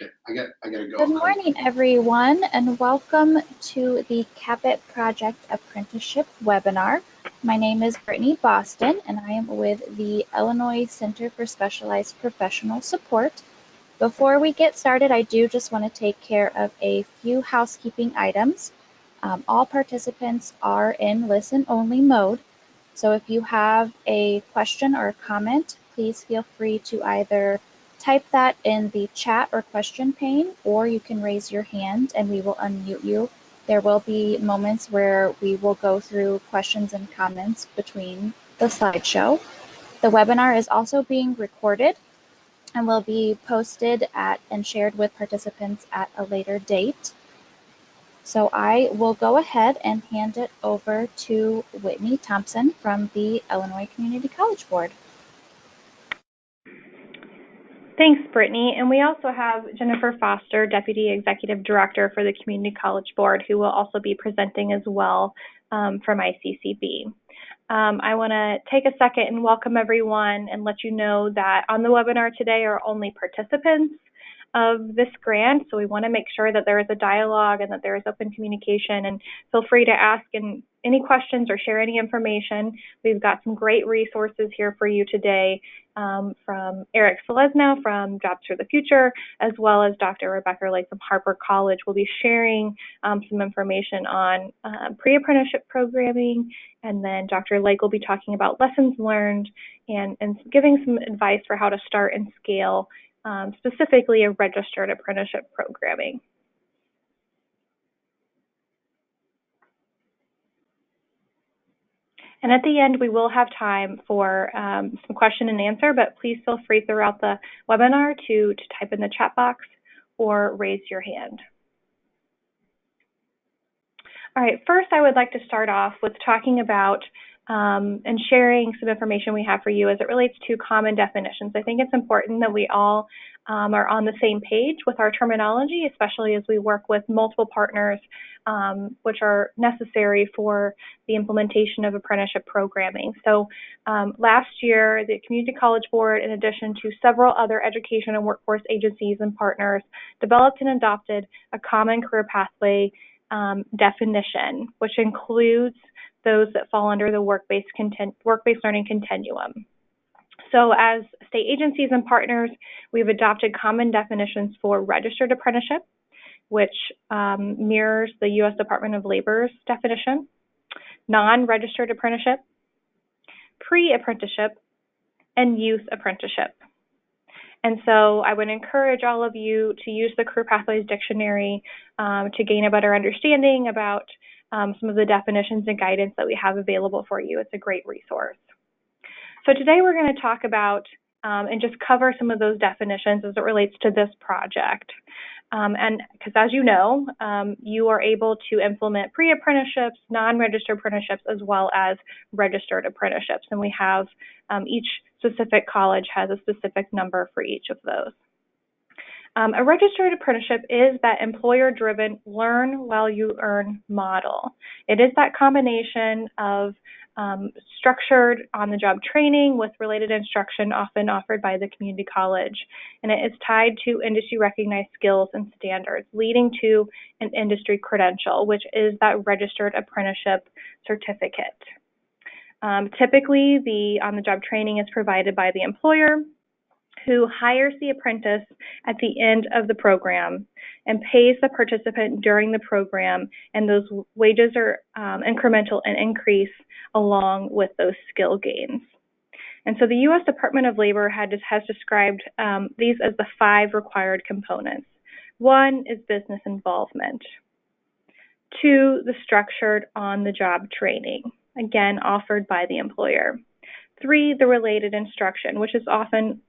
Okay, I gotta go. Good morning, everyone, and welcome to the Capit Project Apprenticeship webinar. My name is Brittany Boston, and I am with the Illinois Center for Specialized Professional Support. Before we get started, I do just want to take care of a few housekeeping items. All participants are in listen-only mode, so if you have a question or a comment, please feel free to either type that in the chat or question pane, or you can raise your hand and we will unmute you. There will be moments where we will go through questions and comments between the slideshow. The webinar is also being recorded and will be posted and shared with participants at a later date. So I will go ahead and hand it over to Whitney Thompson from the Illinois Community College Board. Thanks, Brittany. And we also have Jennifer Foster, Deputy Executive Director for the Community College Board, who will also be presenting as well from ICCB. I want to take a second and welcome everyone and let you know that on the webinar today are only participants of this grant, so we want to make sure that there is a dialogue and that there is open communication, and feel free to ask any questions or share any information. We've got some great resources here for you today from Eric Selesno from Jobs for the Future, as well as Dr. Rebecca Lake from Harper College. We'll be sharing some information on pre-apprenticeship programming, and then Dr. Lake will be talking about lessons learned and giving some advice for how to start and scale specifically a registered apprenticeship programming. And at the end, we will have time for some question and answer, but please feel free throughout the webinar to type in the chat box or raise your hand. All right, first I would like to start off with talking about and sharing some information we have for you as it relates to common definitions. I think it's important that we all are on the same page with our terminology, especially as we work with multiple partners which are necessary for the implementation of apprenticeship programming. So last year, the Community College Board, in addition to several other education and workforce agencies and partners, developed and adopted a common career pathway definition, which includes those that fall under the work-based learning continuum. So as state agencies and partners, we've adopted common definitions for registered apprenticeship, which mirrors the U.S. Department of Labor's definition, non-registered apprenticeship, pre-apprenticeship, and youth apprenticeship. And so I would encourage all of you to use the Career Pathways Dictionary to gain a better understanding about some of the definitions and guidance that we have available for you. It's a great resource. So today we're going to talk about and just cover some of those definitions as it relates to this project. And because as you know, you are able to implement pre-apprenticeships, non-registered apprenticeships, as well as registered apprenticeships. And we have each specific college has a specific number for each of those. A registered apprenticeship is that employer-driven learn while you earn model. It is that combination of structured on-the-job training with related instruction often offered by the community college. And it is tied to industry-recognized skills and standards, leading to an industry credential, which is that registered apprenticeship certificate. Typically, the on-the-job training is provided by the employer, who hires the apprentice at the end of the program and pays the participant during the program, and those wages are incremental and increase along with those skill gains. And so the U.S. Department of Labor has described these as the 5 required components. 1 is business involvement. 2, the structured on-the-job training, again offered by the employer. 3, the related instruction, which is often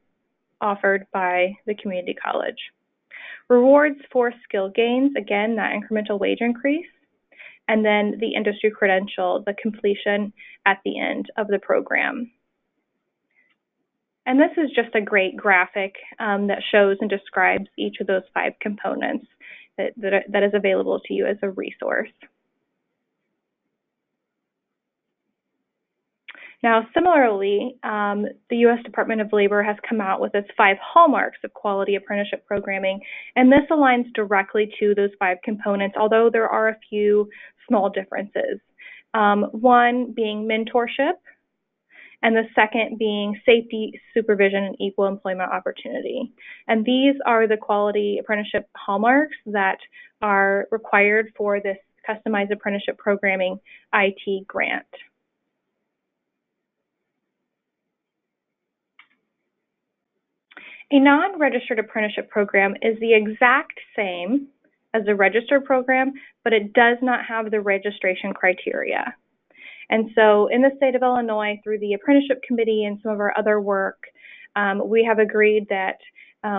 offered by the community college. Rewards for skill gains, again, that incremental wage increase. And then the industry credential, the completion at the end of the program. And this is just a great graphic that shows and describes each of those 5 components that is available to you as a resource. Now, similarly, the U.S. Department of Labor has come out with its 5 hallmarks of quality apprenticeship programming, and this aligns directly to those 5 components, although there are a few small differences. One being mentorship, and the second being safety, supervision, and equal employment opportunity. And these are the quality apprenticeship hallmarks that are required for this customized apprenticeship programming IT grant. A non-registered apprenticeship program is the exact same as a registered program, but it does not have the registration criteria. And so in the state of Illinois, through the Apprenticeship Committee and some of our other work, we have agreed that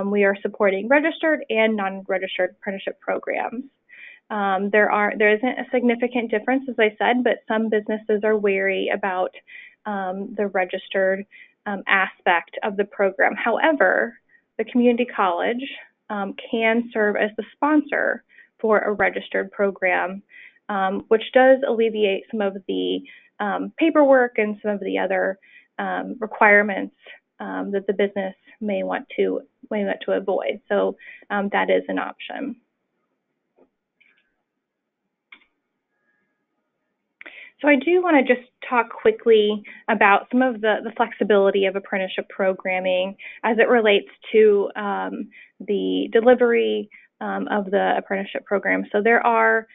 we are supporting registered and non-registered apprenticeship programs. There isn't a significant difference, as I said, but some businesses are wary about the registered aspect of the program. However, the community college can serve as the sponsor for a registered program, which does alleviate some of the paperwork and some of the other requirements that the business may want to avoid. So that is an option. So I do want to just talk quickly about some of the flexibility of apprenticeship programming as it relates to the delivery of the apprenticeship program. So there are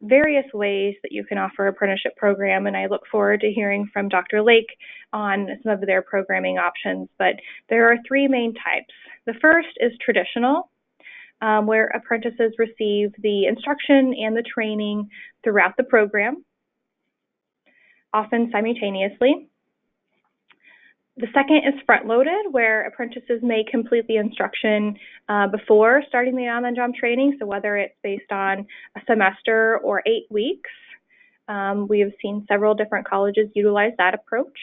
various ways that you can offer apprenticeship program, and I look forward to hearing from Dr. Lake on some of their programming options, but there are 3 main types. The first is traditional, where apprentices receive the instruction and the training throughout the program, often simultaneously. The second is front-loaded, where apprentices may complete the instruction before starting the on-the-job training, so whether it's based on a semester or 8 weeks. We have seen several different colleges utilize that approach.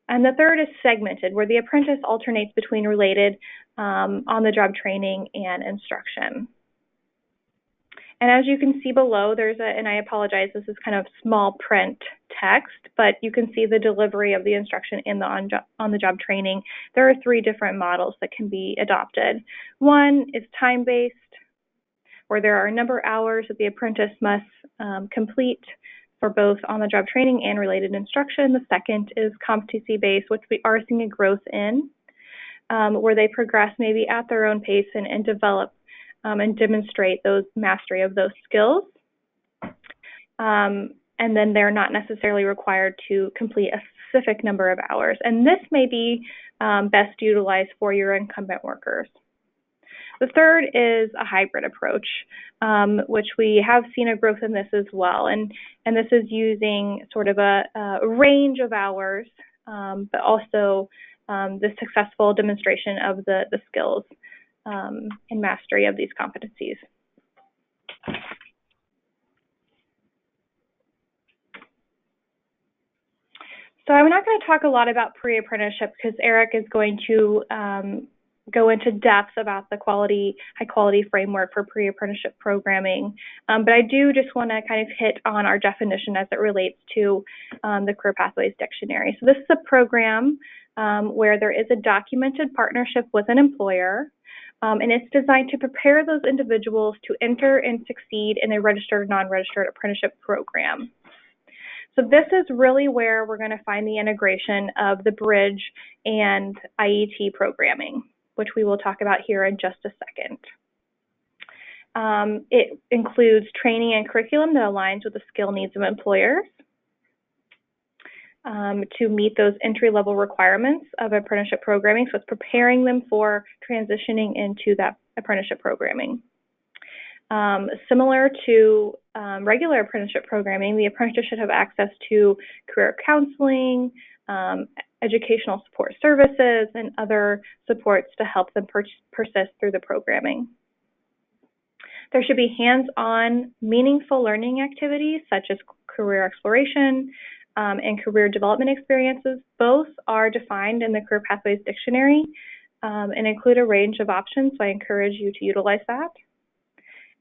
And the third is segmented, where the apprentice alternates between related on-the-job training and instruction. And as you can see below, there's and I apologize, this is kind of small print text, but you can see the delivery of the instruction in the on-the-job training. There are 3 different models that can be adopted. One is time-based, where there are a number of hours that the apprentice must complete for both on-the-job training and related instruction. The second is competency-based, which we are seeing a growth in, where they progress maybe at their own pace and develop and demonstrate those mastery of those skills. And then they're not necessarily required to complete a specific number of hours. And this may be best utilized for your incumbent workers. The third is a hybrid approach, which we have seen a growth in this as well. And this is using sort of a range of hours, but also the successful demonstration of the skills and mastery of these competencies. So I'm not going to talk a lot about pre-apprenticeship because Eric is going to go into depth about the high quality framework for pre-apprenticeship programming. But I do just want to kind of hit on our definition as it relates to the Career Pathways Dictionary. So this is a program where there is a documented partnership with an employer, and it's designed to prepare those individuals to enter and succeed in a registered, non-registered apprenticeship program. So this is really where we're going to find the integration of the bridge and IET programming, which we will talk about here in just a second. It includes training and curriculum that aligns with the skill needs of employers to meet those entry-level requirements of apprenticeship programming. So it's preparing them for transitioning into that apprenticeship programming. Similar to regular apprenticeship programming, the apprentice should have access to career counseling, educational support services, and other supports to help them persist through the programming. There should be hands-on, meaningful learning activities such as career exploration and career development experiences. Both are defined in the Career Pathways Dictionary and include a range of options, so I encourage you to utilize that.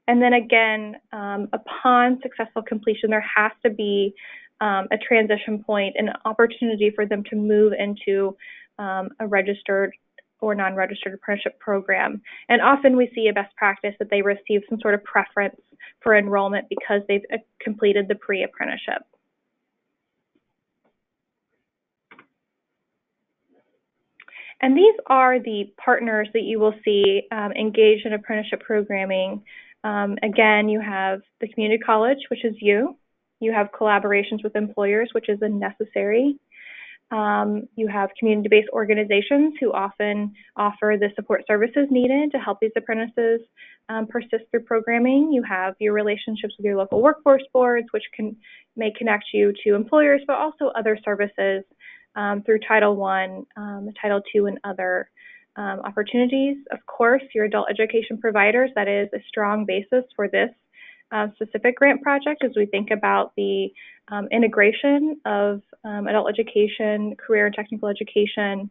And then again, upon successful completion, there has to be a transition point, an opportunity for them to move into a registered or non-registered apprenticeship program. And often we see a best practice that they receive some sort of preference for enrollment because they've completed the pre-apprenticeship. And these are the partners that you will see engaged in apprenticeship programming. Again, you have the community college, which is you. You have collaborations with employers, which is a necessary. You have community-based organizations who often offer the support services needed to help these apprentices persist through programming. You have your relationships with your local workforce boards, which may connect you to employers, but also other services through Title I, Title II, and other opportunities. Of course, your adult education providers, that is a strong basis for this specific grant project as we think about the integration of adult education, career and technical education,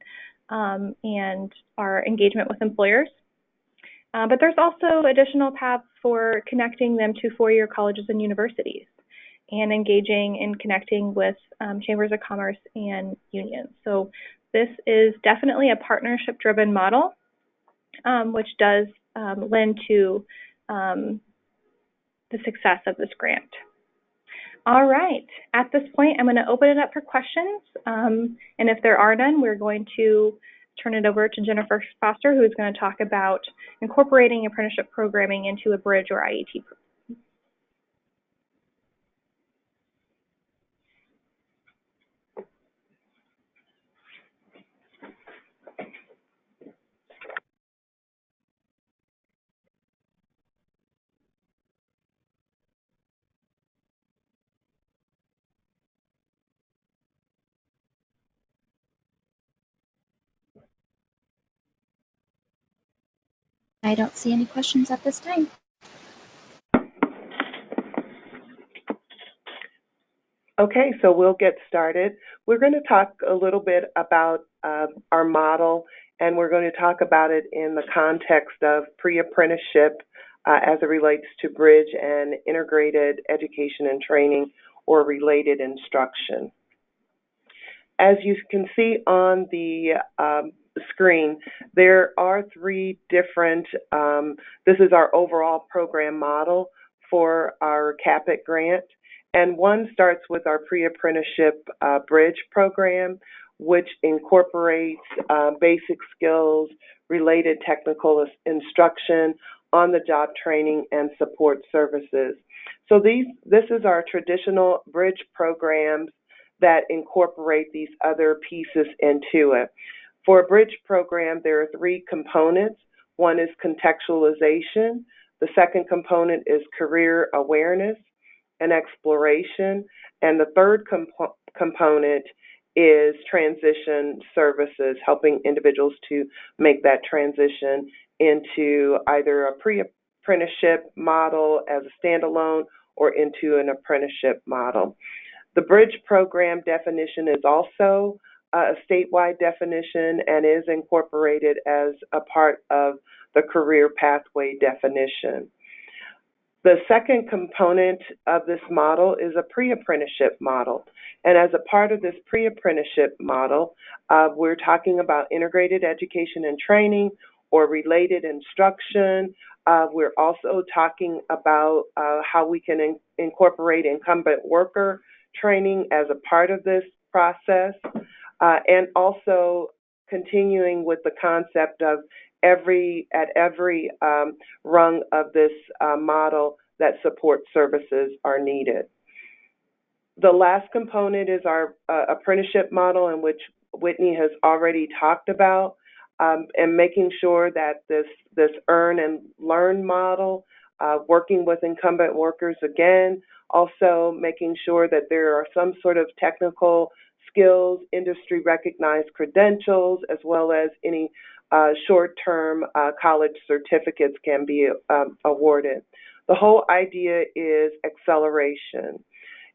and our engagement with employers. But there's also additional paths for connecting them to four-year colleges and universities and engaging and connecting with chambers of commerce and unions. So this is definitely a partnership-driven model, which does lend to the success of this grant. All right, at this point, I'm going to open it up for questions. And if there are none, we're going to turn it over to Jennifer Foster, who is going to talk about incorporating apprenticeship programming into a bridge or IET. I don't see any questions at this time. Okay, so we'll get started. We're going to talk a little bit about our model, and we're going to talk about it in the context of pre-apprenticeship as it relates to bridge and integrated education and training or related instruction. As you can see on the screen, there are three different, this is our overall program model for our CAPIT grant. And one starts with our pre-apprenticeship bridge program, which incorporates basic skills, related technical instruction, on-the-job training, and support services. So this is our traditional bridge programs that incorporate these other pieces into it. For a bridge program, there are three components. One is contextualization. The second component is career awareness and exploration. And the third component is transition services, helping individuals to make that transition into either a pre-apprenticeship model as a standalone or into an apprenticeship model. The bridge program definition is also a statewide definition and is incorporated as a part of the career pathway definition. The second component of this model is a pre-apprenticeship model. And as a part of this pre-apprenticeship model, we're talking about integrated education and training or related instruction. We're also talking about how we can incorporate incumbent worker training as a part of this process, and also continuing with the concept of at every rung of this model that support services are needed. The last component is our apprenticeship model, in which Whitney has already talked about, and making sure that this earn and learn model, working with incumbent workers again, also making sure that there are some sort of technical skills, industry recognized credentials, as well as any short-term college certificates can be awarded. The whole idea is acceleration.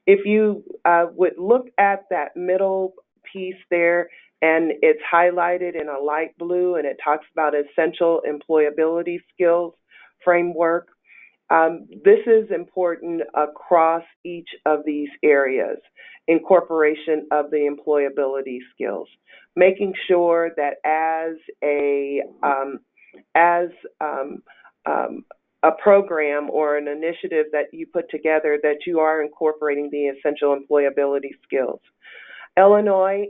If you would look at that middle piece there, and it's highlighted in a light blue, and it talks about essential employability skills framework. This is important across each of these areas, incorporation of the employability skills, making sure that as a program or an initiative that you put together, that you are incorporating the essential employability skills. Illinois,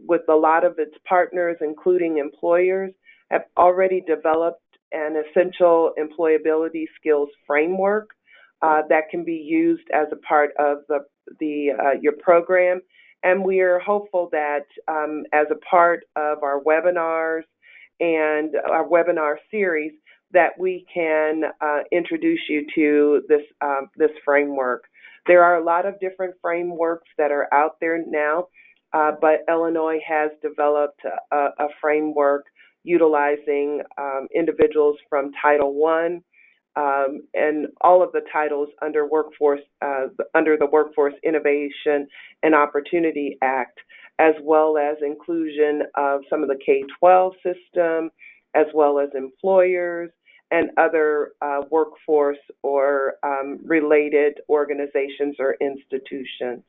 with a lot of its partners, including employers, have already developed an essential employability skills framework that can be used as a part of your program. And we are hopeful that as a part of our webinars and our webinar series, that we can introduce you to this framework. There are a lot of different frameworks that are out there now, but Illinois has developed a framework utilizing individuals from Title I and all of the titles under the Workforce Innovation and Opportunity Act, as well as inclusion of some of the K-12 system, as well as employers and other workforce or related organizations or institutions.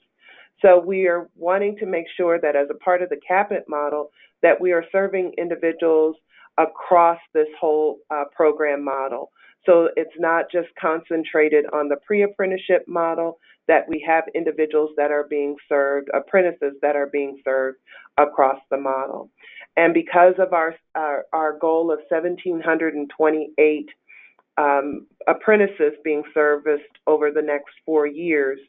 So we are wanting to make sure that as a part of the CAPIT model, that we are serving individuals across this whole program model. So it's not just concentrated on the pre-apprenticeship model, that we have individuals that are being served, apprentices that are being served across the model. And because of our goal of 1,728 apprentices being serviced over the next 4 years,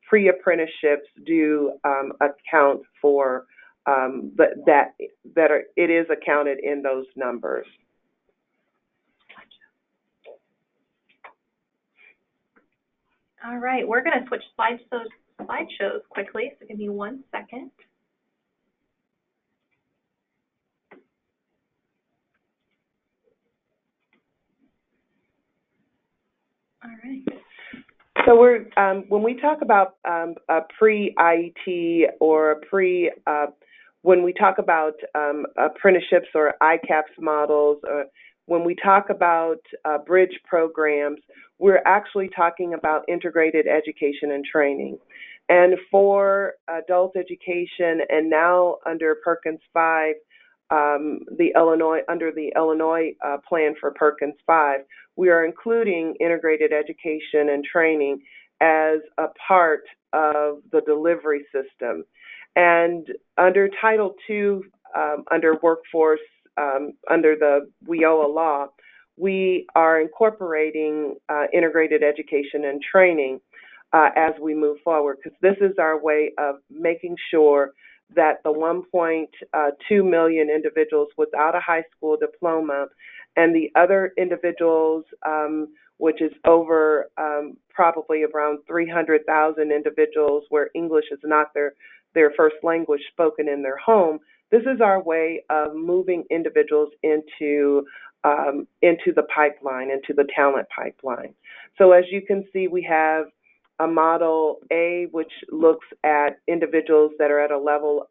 pre-apprenticeships do account for it is accounted in those numbers. All right, we're going to switch slideshows quickly, so give me 1 second. All right. So when we talk about a pre-IET or when we talk about apprenticeships or ICAPS models, or when we talk about bridge programs, we're actually talking about integrated education and training. And for adult education, and now under Perkins 5, under the Illinois plan for Perkins 5, we are including integrated education and training as a part of the delivery system. And under Title II, under workforce, under the WIOA law, we are incorporating integrated education and training as we move forward, because this is our way of making sure that the 1.2 million individuals without a high school diploma and the other individuals, which is over probably around 300,000 individuals where English is not their first language spoken in their home, this is our way of moving individuals into the pipeline, into the talent pipeline. So as you can see, we have a model A, which looks at individuals that are at a level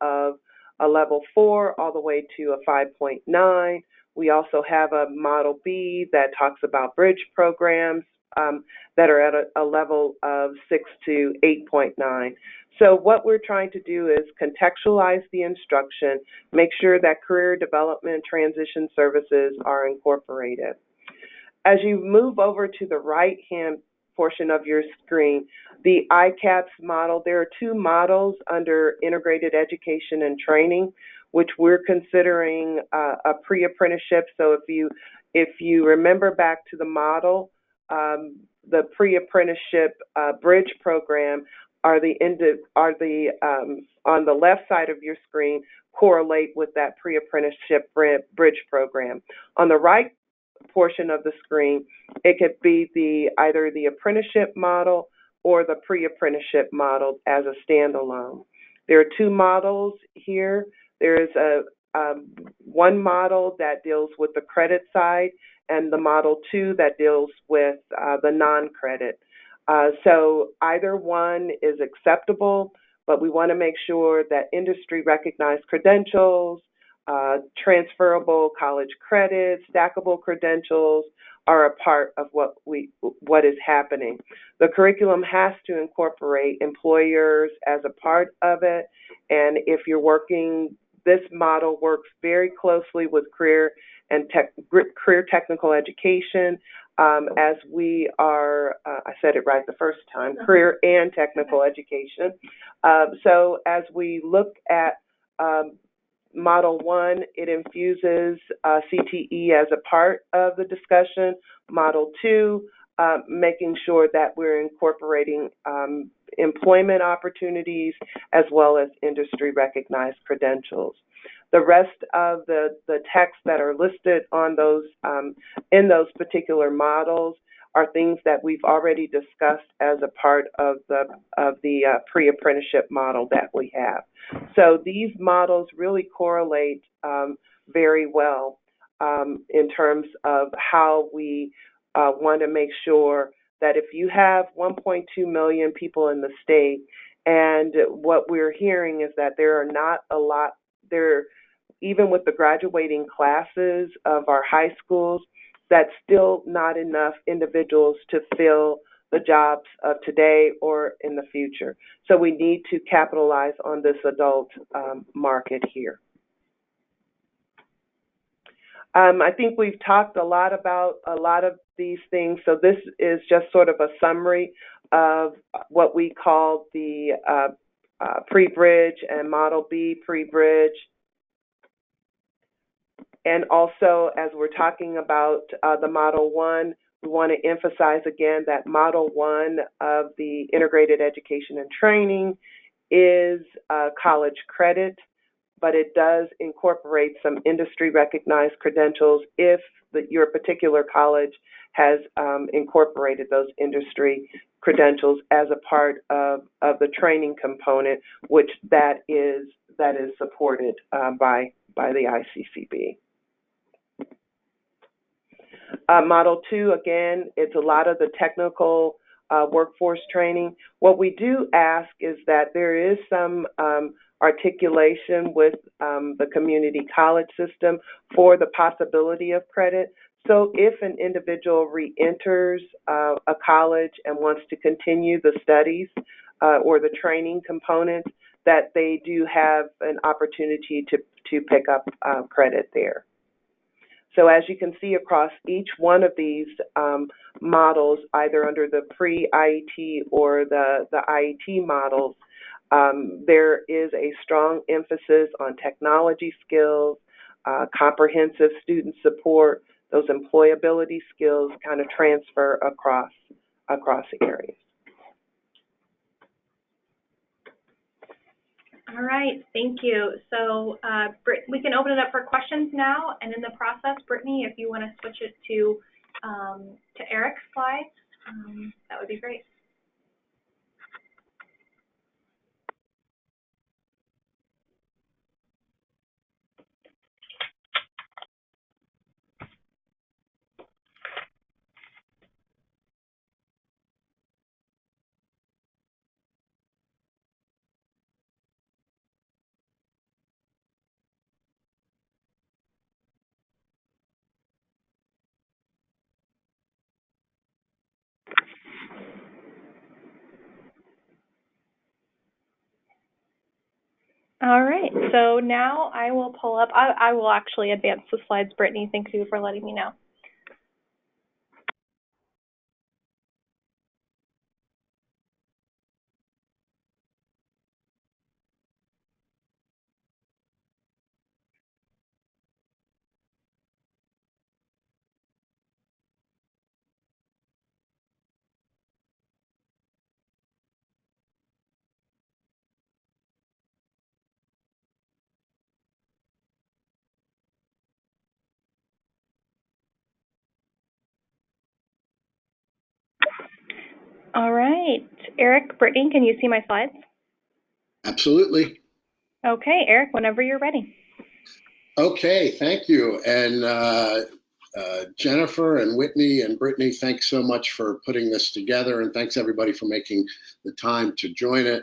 4 all the way to a 5.9. We also have a model B that talks about bridge programs that are at a level of 6 to 8.9. So what we're trying to do is contextualize the instruction, make sure that career development transition services are incorporated. As you move over to the right-hand portion of your screen, the ICAPS model, there are 2 models under integrated education and training, which we're considering a pre-apprenticeship. So if you remember back to the model, the pre-apprenticeship bridge program on the left side of your screen correlate with that pre-apprenticeship bridge program. On the right portion of the screen, it could be either the apprenticeship model or the pre-apprenticeship model as a standalone. There are 2 models here. There is one model that deals with the credit side, and the model 2 that deals with the non-credit. So either one is acceptable, but we want to make sure that industry recognized credentials transferable college credits, stackable credentials are a part of what is happening. The curriculum has to incorporate employers as a part of it, and if you're working, this model works very closely with career technical education, as we are, I said it right the first time, career and technical education. So as we look at Model 1, it infuses CTE as a part of the discussion. Model 2, making sure that we're incorporating employment opportunities as well as industry recognized credentials. The rest of the texts that are listed on those in those particular models are things that we've already discussed as a part of the pre-apprenticeship model that we have. So these models really correlate very well in terms of how we want to make sure that if you have 1.2 million people in the state, and what we're hearing is that there are not a lot there, even with the graduating classes of our high schools, that's still not enough individuals to fill the jobs of today or in the future. So we need to capitalize on this adult market here. I think we've talked a lot about a lot of these things, so this is just sort of a summary of what we call the pre-bridge and Model B pre-bridge. And also, as we're talking about the Model 1, we want to emphasize again that Model 1 of the integrated education and training is college credit, but it does incorporate some industry recognized credentials if your particular college has incorporated those industry credentials as a part of the training component, which that is supported by the ICCB. Model 2, again, it's a lot of the technical workforce training. What we do ask is that there is some articulation with the community college system for the possibility of credit. So if an individual re-enters a college and wants to continue the studies or the training component, that they do have an opportunity to pick up credit there. So as you can see across each one of these models, either under the pre-IET or the IET models, there is a strong emphasis on technology skills, comprehensive student support, those employability skills kind of transfer across areas. All right, thank you. So we can open it up for questions now, and in the process, Brittany, if you want to switch it to Eric's slides, that would be great. All right, so now I will pull up, I will actually advance the slides, Brittany. Thank you for letting me know. All right, Eric, Brittany, can you see my slides? Absolutely. Okay, Eric, whenever you're ready. Okay, thank you. And Jennifer and Whitney and Brittany, thanks so much for putting this together, and thanks everybody for making the time to join it.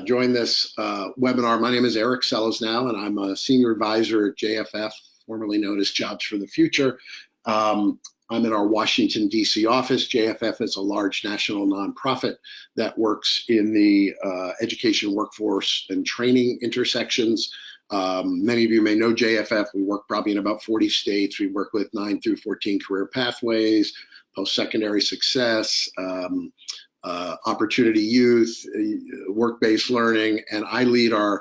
join this webinar. My name is Eric Selesnow, and I'm a senior advisor at JFF, formerly known as Jobs for the Future. I'm in our Washington, D.C. office. JFF is a large national nonprofit that works in the education, workforce, and training intersections. Many of you may know JFF. We work probably in about 40 states. We work with 9 through 14 career pathways, post-secondary success, opportunity youth, work-based learning, and I lead our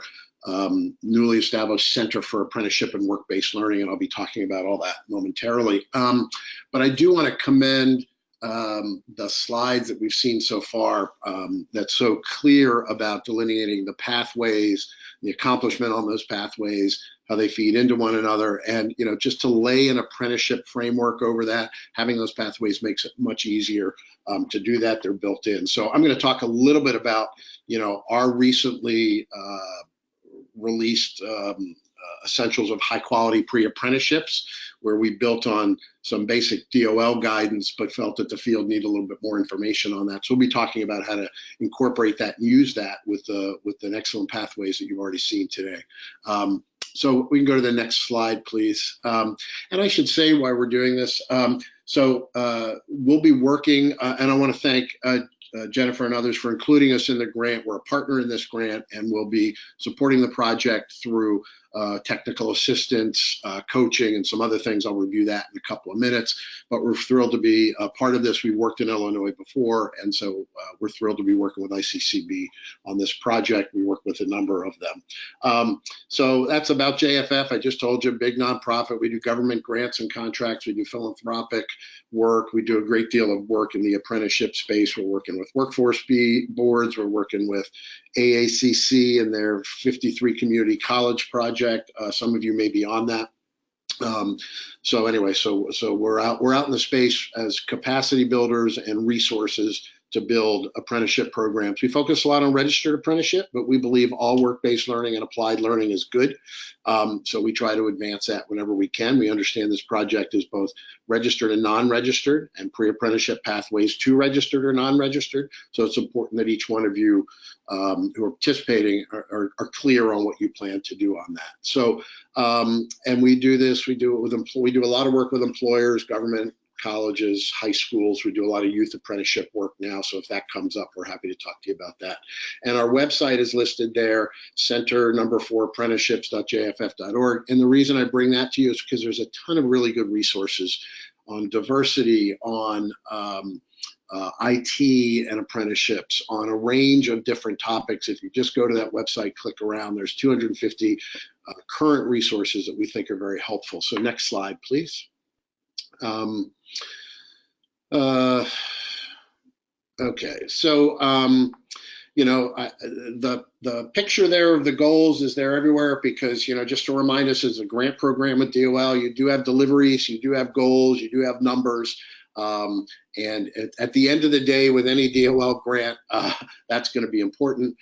newly established Center for Apprenticeship and Work-Based Learning, and I'll be talking about all that momentarily. But I do want to commend the slides that we've seen so far that's so clear about delineating the pathways, the accomplishment on those pathways, how they feed into one another, and just to lay an apprenticeship framework over that, having those pathways makes it much easier to do that. They're built in. So I'm going to talk a little bit about our recently released essentials of high quality pre-apprenticeships, where we built on some basic DOL guidance, but felt that the field needed a little bit more information on that. So we'll be talking about how to incorporate that and use that with the excellent pathways that you've already seen today. So we can go to the next slide, please. And I should say why we're doing this. We'll be working, and I want to thank Jennifer and others for including us in the grant. We're a partner in this grant, and we'll be supporting the project through technical assistance, coaching, and some other things. I'll review that in a couple of minutes, but we're thrilled to be a part of this. We worked in Illinois before, and so we're thrilled to be working with ICCB on this project. We work with a number of them. So that's about JFF. I just told you, big nonprofit. We do government grants and contracts. We do philanthropic work. We do a great deal of work in the apprenticeship space. We're working with workforce boards. We're working with AACC and their 53 community college project. Some of you may be on that. So anyway, so we're out in the space as capacity builders and resources to build apprenticeship programs. We focus a lot on registered apprenticeship, but we believe all work-based learning and applied learning is good. So we try to advance that whenever we can. We understand this project is both registered and non-registered, and pre-apprenticeship pathways to registered or non-registered. So it's important that each one of you who are participating are clear on what you plan to do on that. So, and we do this, we do a lot of work with employers, government, colleges, high schools. We do a lot of youth apprenticeship work now, so if that comes up, we're happy to talk to you about that. And our website is listed there, center4apprenticeships.jff.org. And the reason I bring that to you is because there's a ton of really good resources on diversity, on IT and apprenticeships, on a range of different topics. If you just go to that website, click around, there's 250 current resources that we think are very helpful. So next slide, please. Okay, so the picture there of the goals is there everywhere because just to remind us, it's a grant program with DOL. You do have deliveries, you do have goals, you do have numbers, and at the end of the day, with any DOL grant, that's going to be important.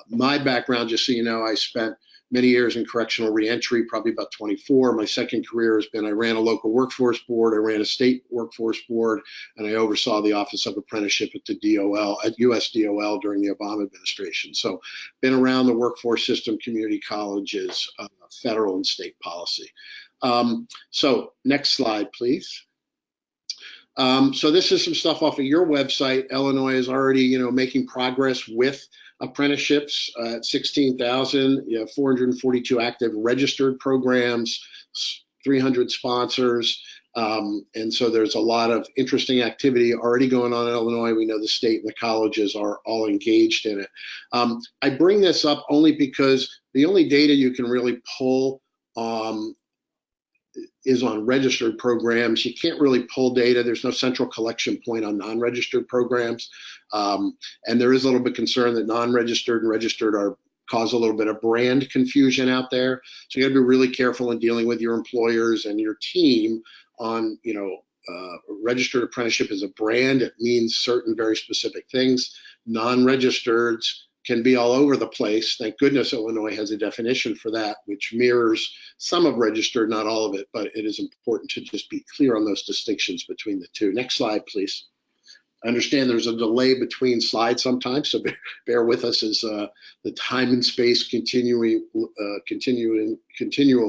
My background, just so you know, I spent many years in correctional reentry, probably about 24. My second career has been I ran a local workforce board, I ran a state workforce board, and I oversaw the Office of Apprenticeship at the DOL, at US DOL during the Obama administration. So been around the workforce system, community colleges, federal and state policy. So next slide, please. So this is some stuff off of your website. Illinois is already, making progress with apprenticeships at 16,000, 442 active registered programs, 300 sponsors. And so there's a lot of interesting activity already going on in Illinois. We know the state and the colleges are all engaged in it. I bring this up only because the only data you can really pull is on registered programs. You can't really pull data. There's no central collection point on non-registered programs. And there is a little bit concern that non-registered and registered cause a little bit of brand confusion out there. So you gotta be really careful in dealing with your employers and your team on, registered apprenticeship is a brand. It means certain very specific things. Non-registered can be all over the place. Thank goodness Illinois has a definition for that, which mirrors some of registered, not all of it, but it is important to just be clear on those distinctions between the two. Next slide, please. I understand there's a delay between slides sometimes, so bear with us as the time and space continuum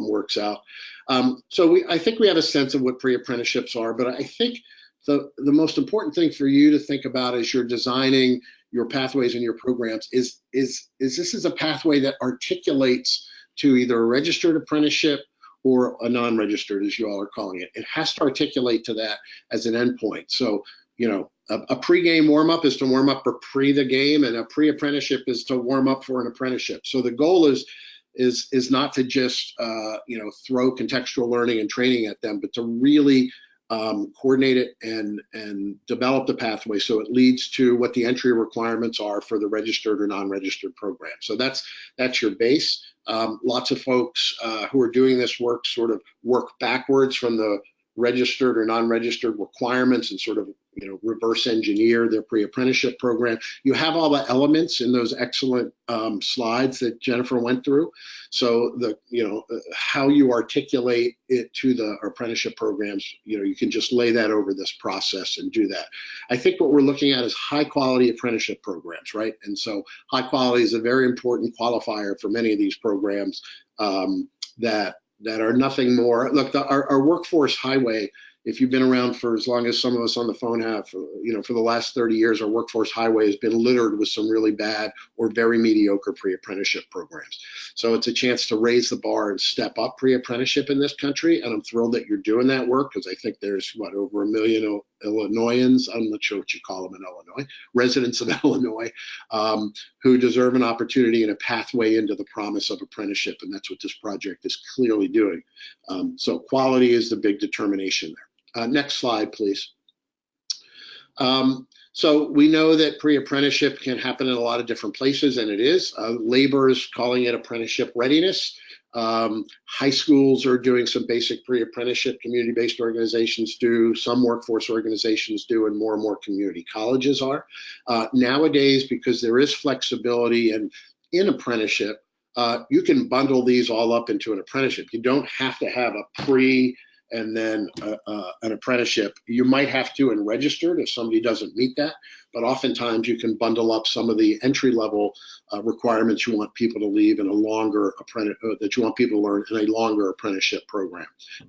works out. I think we have a sense of what pre-apprenticeships are, but I think the most important thing for you to think about as you're designing your pathways and your programs is this is a pathway that articulates to either a registered apprenticeship or a non-registered, as you all are calling it. It has to articulate to that as an endpoint. So, you know, a pre-game warm-up is to warm up for pre the game, and a pre-apprenticeship is to warm up for an apprenticeship. So the goal is not to just you know, throw contextual learning and training at them, but to really coordinate it and develop the pathway so it leads to what the entry requirements are for the registered or non-registered program. So that's your base. Lots of folks who are doing this work sort of work backwards from the registered or non-registered requirements and sort of, you know, reverse engineer their pre-apprenticeship program. You have all the elements in those excellent slides that Jennifer went through. So the, you know, how you articulate it to the apprenticeship programs, you know, you can just lay that over this process and do that. I think what we're looking at is high quality apprenticeship programs, right? And so high quality is a very important qualifier for many of these programs that are nothing more. Look, our workforce highway, if you've been around for as long as some of us on the phone have, you know, for the last 30 years, our workforce highway has been littered with some really bad or very mediocre pre-apprenticeship programs. So it's a chance to raise the bar and step up pre-apprenticeship in this country. And I'm thrilled that you're doing that work, because I think there's, what, over 1 million Illinoisans, I'm not sure what you call them in Illinois, residents of Illinois, who deserve an opportunity and a pathway into the promise of apprenticeship. And that's what this project is clearly doing. So quality is the big determination there. Next slide, please. So we know that pre-apprenticeship can happen in a lot of different places, and it is. Labor is calling it apprenticeship readiness. High schools are doing some basic pre-apprenticeship, community-based organizations do, some workforce organizations do, and more community colleges are. Nowadays, because there is flexibility and in apprenticeship, you can bundle these all up into an apprenticeship. You don't have to have a pre and then an apprenticeship. You might have to in registered if somebody doesn't meet that, but oftentimes you can bundle up some of the entry-level requirements you want people to leave in a longer that you want people to learn in a longer apprenticeship program.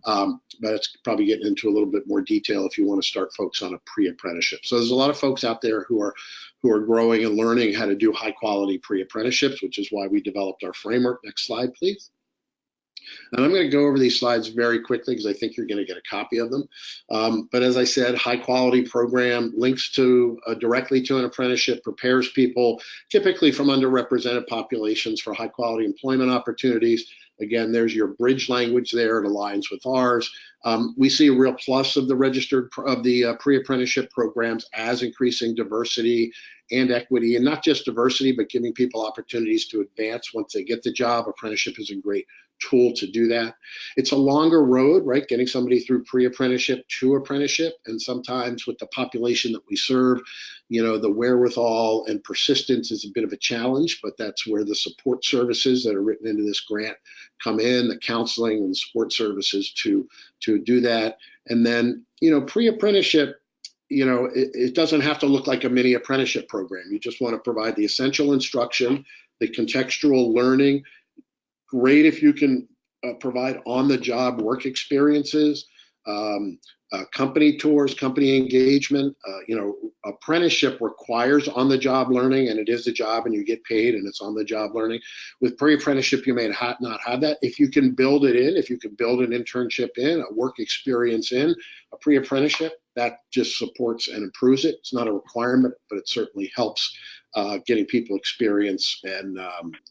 But it's probably getting into a little bit more detail if you want to start folks on a pre-apprenticeship. So there's a lot of folks out there who are growing and learning how to do high-quality pre-apprenticeships, which is why we developed our framework. Next slide, please. And I'm going to go over these slides very quickly because I think you're going to get a copy of them. But as I said, high quality program links to directly to an apprenticeship, prepares people typically from underrepresented populations for high quality employment opportunities. Again, there's your bridge language there. It aligns with ours. We see a real plus of the pre-apprenticeship programs as increasing diversity and equity, and not just diversity, but giving people opportunities to advance once they get the job. Apprenticeship is a great tool to do that. It's a longer road, right? Getting somebody through pre-apprenticeship to apprenticeship, and sometimes with the population that we serve, you know, the wherewithal and persistence is a bit of a challenge, but that's where the support services that are written into this grant come in, the counseling and support services to do that. And then, you know, pre-apprenticeship, you know, it doesn't have to look like a mini apprenticeship program. You just want to provide the essential instruction, the contextual learning. Great if you can provide on-the-job work experiences, company tours, company engagement. You know, apprenticeship requires on-the-job learning, and it is a job, and you get paid, and it's on-the-job learning. With pre-apprenticeship, you may not have that. If you can build it in, if you can build an internship in, a work experience in a pre-apprenticeship, that just supports and improves it. It's not a requirement, but it certainly helps getting people experience and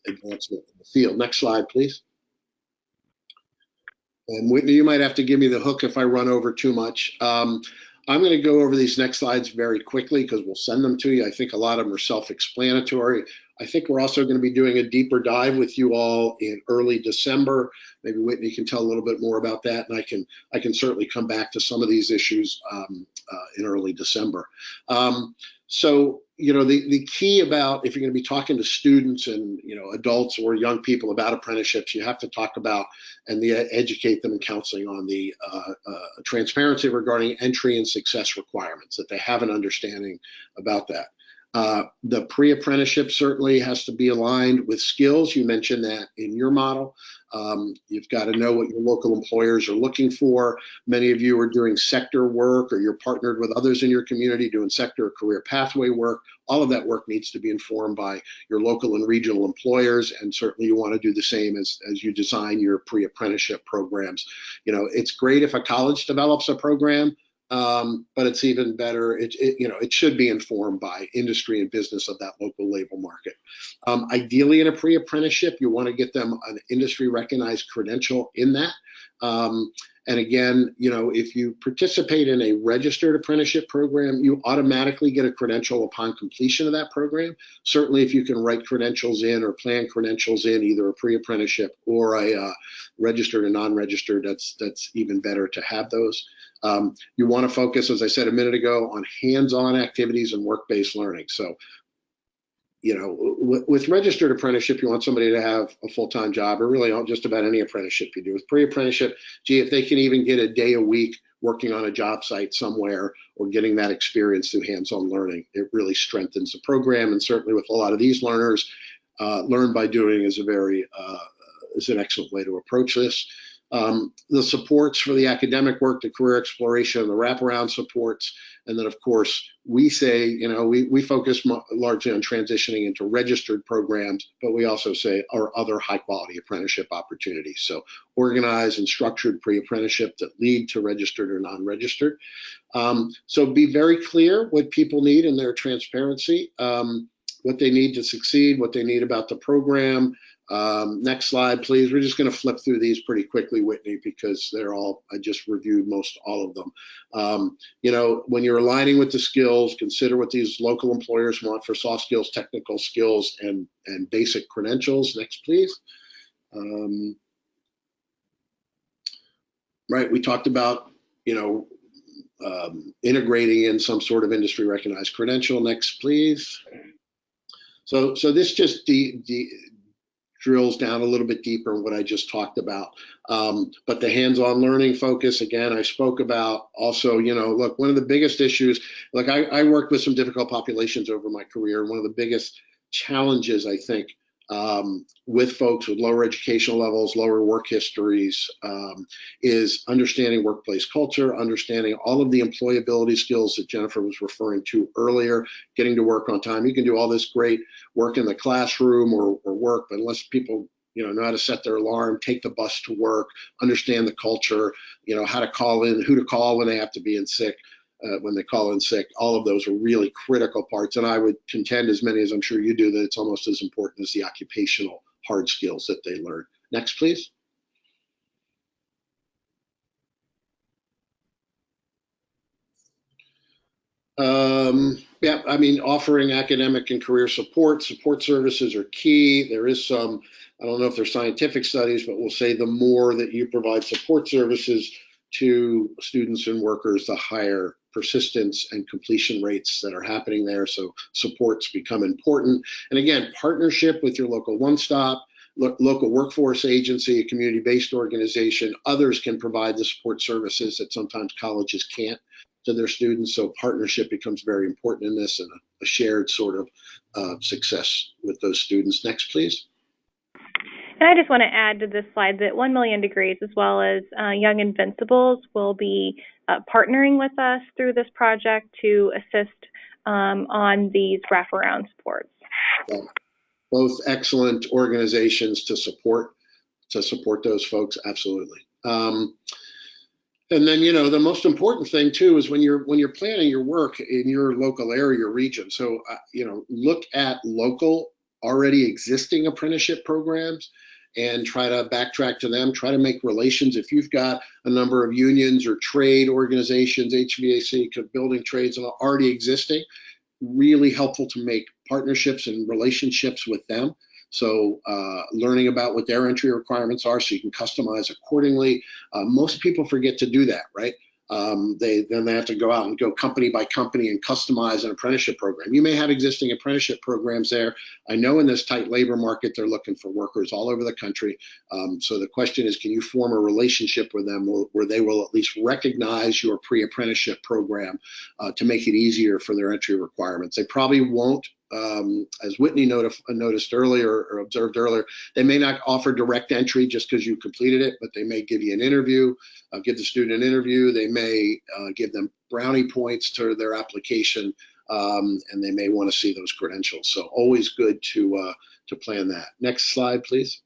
advancement in the field. Next slide, please. And Whitney, you might have to give me the hook if I run over too much. I'm going to go over these next slides very quickly because we'll send them to you. I think a lot of them are self-explanatory. I think we're also going to be doing a deeper dive with you all in early December. Maybe Whitney can tell a little bit more about that, and I can certainly come back to some of these issues in early December. So, you know, the key about, if you're going to be talking to students and, you know, adults or young people about apprenticeships, you have to talk about and educate them in counseling on the transparency regarding entry and success requirements, that they have an understanding about that. The pre-apprenticeship certainly has to be aligned with skills. You mentioned that in your model. You've got to know what your local employers are looking for. Many of you are doing sector work, or you're partnered with others in your community doing sector or career pathway work. All of that work needs to be informed by your local and regional employers, and certainly you want to do the same as you design your pre-apprenticeship programs. You know, it's great if a college develops a program, but it's even better, you know, it should be informed by industry and business of that local labor market. Ideally, in a pre-apprenticeship, you want to get them an industry recognized credential in that. And again, you know, if you participate in a registered apprenticeship program, you automatically get a credential upon completion of that program. Certainly, if you can write credentials in or plan credentials in either a pre-apprenticeship or a registered and non-registered, that's even better to have those. You want to focus, as I said a minute ago, on hands-on activities and work-based learning. So, you know, with registered apprenticeship, you want somebody to have a full-time job, or really just about any apprenticeship you do. With pre-apprenticeship, gee, if they can even get a day a week working on a job site somewhere or getting that experience through hands-on learning, it really strengthens the program. And certainly with a lot of these learners, learn by doing is an excellent way to approach this. The supports for the academic work, the career exploration, the wraparound supports, and then of course we say, you know, we focus largely on transitioning into registered programs, but we also say our other high quality apprenticeship opportunities. So organized and structured pre-apprenticeship that lead to registered or non-registered. So be very clear what people need in their transparency, what they need to succeed, what they need about the program. Next slide, please. We're just going to flip through these pretty quickly, Whitney, because they're all, I just reviewed most all of them. You know, when you're aligning with the skills, consider what these local employers want for soft skills, technical skills, and basic credentials. Next, please. Right, we talked about, you know, integrating in some sort of industry recognized credential. Next, please. So this just drills down a little bit deeper in what I just talked about. But the hands-on learning focus, again, I spoke about. Also, you know, look, one of the biggest issues, like I worked with some difficult populations over my career. One of the biggest challenges, I think, with folks with lower educational levels, lower work histories, is understanding workplace culture, understanding all of the employability skills that Jennifer was referring to earlier, getting to work on time. You can do all this great work in the classroom or work, but unless people, you know how to set their alarm, take the bus to work, understand the culture, you know, how to call in, who to call when they have to be in sick, when they call in sick, all of those are really critical parts. And I would contend, as many as I'm sure you do, that it's almost as important as the occupational hard skills that they learn. Next, please. Yeah, I mean, offering academic and career support services are key. There is some, I don't know if there's scientific studies, but we'll say the more that you provide support services to students and workers, the higher persistence and completion rates that are happening there. So supports become important. And again, partnership with your local one-stop, local workforce agency, a community-based organization, others can provide the support services that sometimes colleges can't to their students. So partnership becomes very important in this, and a shared sort of success with those students. Next, please. And I just want to add to this slide that 1 Million Degrees, as well as Young Invincibles, will be partnering with us through this project to assist on these wraparound supports. Both excellent organizations to support those folks, absolutely. And then, you know, the most important thing too is when you're planning your work in your local area, your region. So, you know, look at local already existing apprenticeship programs and try to backtrack to them, try to make relations. If you've got a number of unions or trade organizations, HVAC, building trades already existing, really helpful to make partnerships and relationships with them. So learning about what their entry requirements are so you can customize accordingly. Most people forget to do that, right? They have to go out and go company by company and customize an apprenticeship program. You may have existing apprenticeship programs there. I know in this tight labor market, they're looking for workers all over the country. So the question is, can you form a relationship with them where they will at least recognize your pre-apprenticeship program to make it easier for their entry requirements? They probably won't. As Whitney noticed earlier or observed earlier, they may not offer direct entry just because you completed it, but they may give you an interview, give the student an interview. They may give them brownie points to their application, and they may want to see those credentials. So always good to plan that. Next slide, please.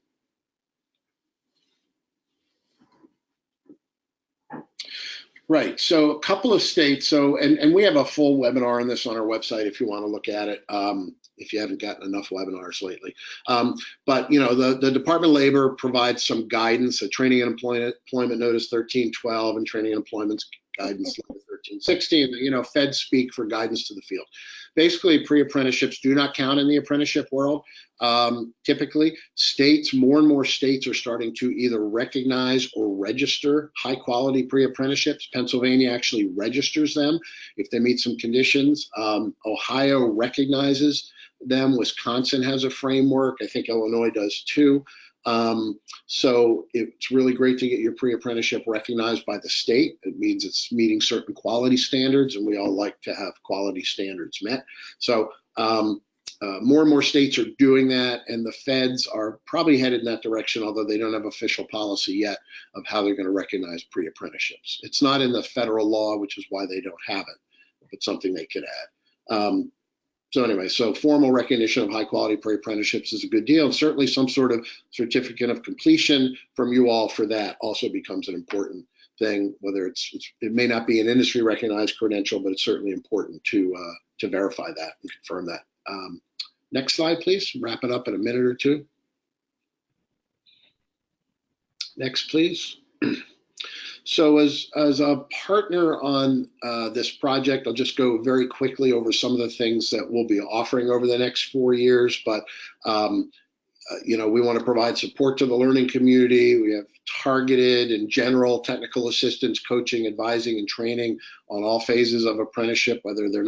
Right, so a couple of states, and we have a full webinar on this on our website if you want to look at it, if you haven't gotten enough webinars lately. But you know, the Department of Labor provides some guidance, a training and employment notice 1312 and training and employment guidance 1360, and you know, feds speak for guidance to the field. Basically, pre-apprenticeships do not count in the apprenticeship world. Typically, more and more states are starting to either recognize or register high quality pre-apprenticeships. Pennsylvania actually registers them if they meet some conditions. Ohio recognizes them. Wisconsin has a framework. I think Illinois does too. So it's really great to get your pre-apprenticeship recognized by the state. It means it's meeting certain quality standards, and we all like to have quality standards met. So more and more states are doing that, and the feds are probably headed in that direction, although they don't have official policy yet of how they're going to recognize pre-apprenticeships. It's not in the federal law, which is why they don't have it, but something they could add. So anyway, so formal recognition of high quality pre-apprenticeships is a good deal. And certainly some sort of certificate of completion from you all for that also becomes an important thing, whether it may not be an industry recognized credential, but it's certainly important to verify that and confirm that. Next slide, please. Wrap it up in a minute or two. Next, please. So as a partner on this project, I'll just go very quickly over some of the things that we'll be offering over the next 4 years. But, you know, we want to provide support to the learning community. We have targeted and general technical assistance, coaching, advising, and training on all phases of apprenticeship, whether they're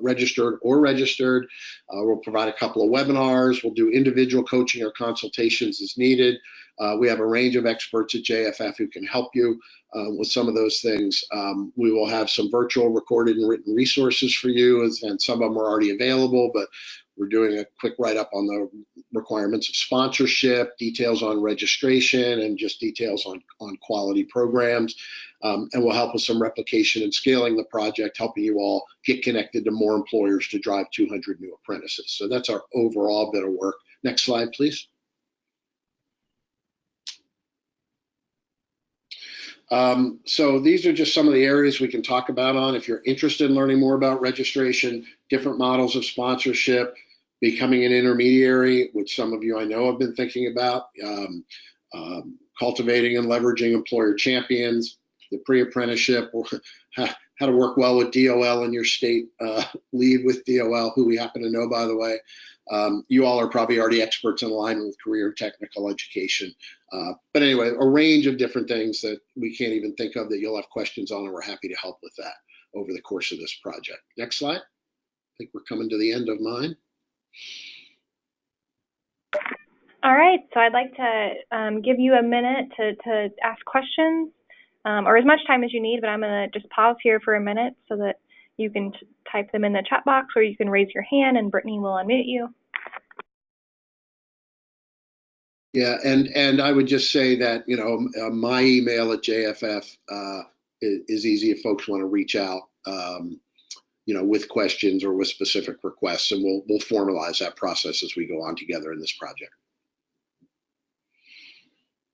registered or registered. We'll provide a couple of webinars. We'll do individual coaching or consultations as needed. We have a range of experts at JFF who can help you with some of those things. We will have some virtual recorded and written resources for you, and some of them are already available, but we're doing a quick write-up on the requirements of sponsorship, details on registration, and just details on quality programs. And we'll help with some replication and scaling the project, helping you all get connected to more employers to drive 200 new apprentices. So that's our overall bit of work. Next slide, please. So these are just some of the areas we can talk about on. If you're interested in learning more about registration, different models of sponsorship, becoming an intermediary, which some of you I know have been thinking about, cultivating and leveraging employer champions, the pre-apprenticeship, how to work well with DOL in your state, lead with DOL, who we happen to know, by the way. You all are probably already experts in alignment with career technical education. But anyway, a range of different things that we can't even think of that you'll have questions on, and we're happy to help with that over the course of this project. Next slide. I think we're coming to the end of mine. All right, so I'd like to give you a minute to ask questions, or as much time as you need, but I'm going to just pause here for a minute so that you can type them in the chat box, or you can raise your hand and Brittany will unmute you. Yeah, and I would just say that, you know, my email at JFF is easy if folks want to reach out, you know, with questions or with specific requests, and we'll formalize that process as we go on together in this project.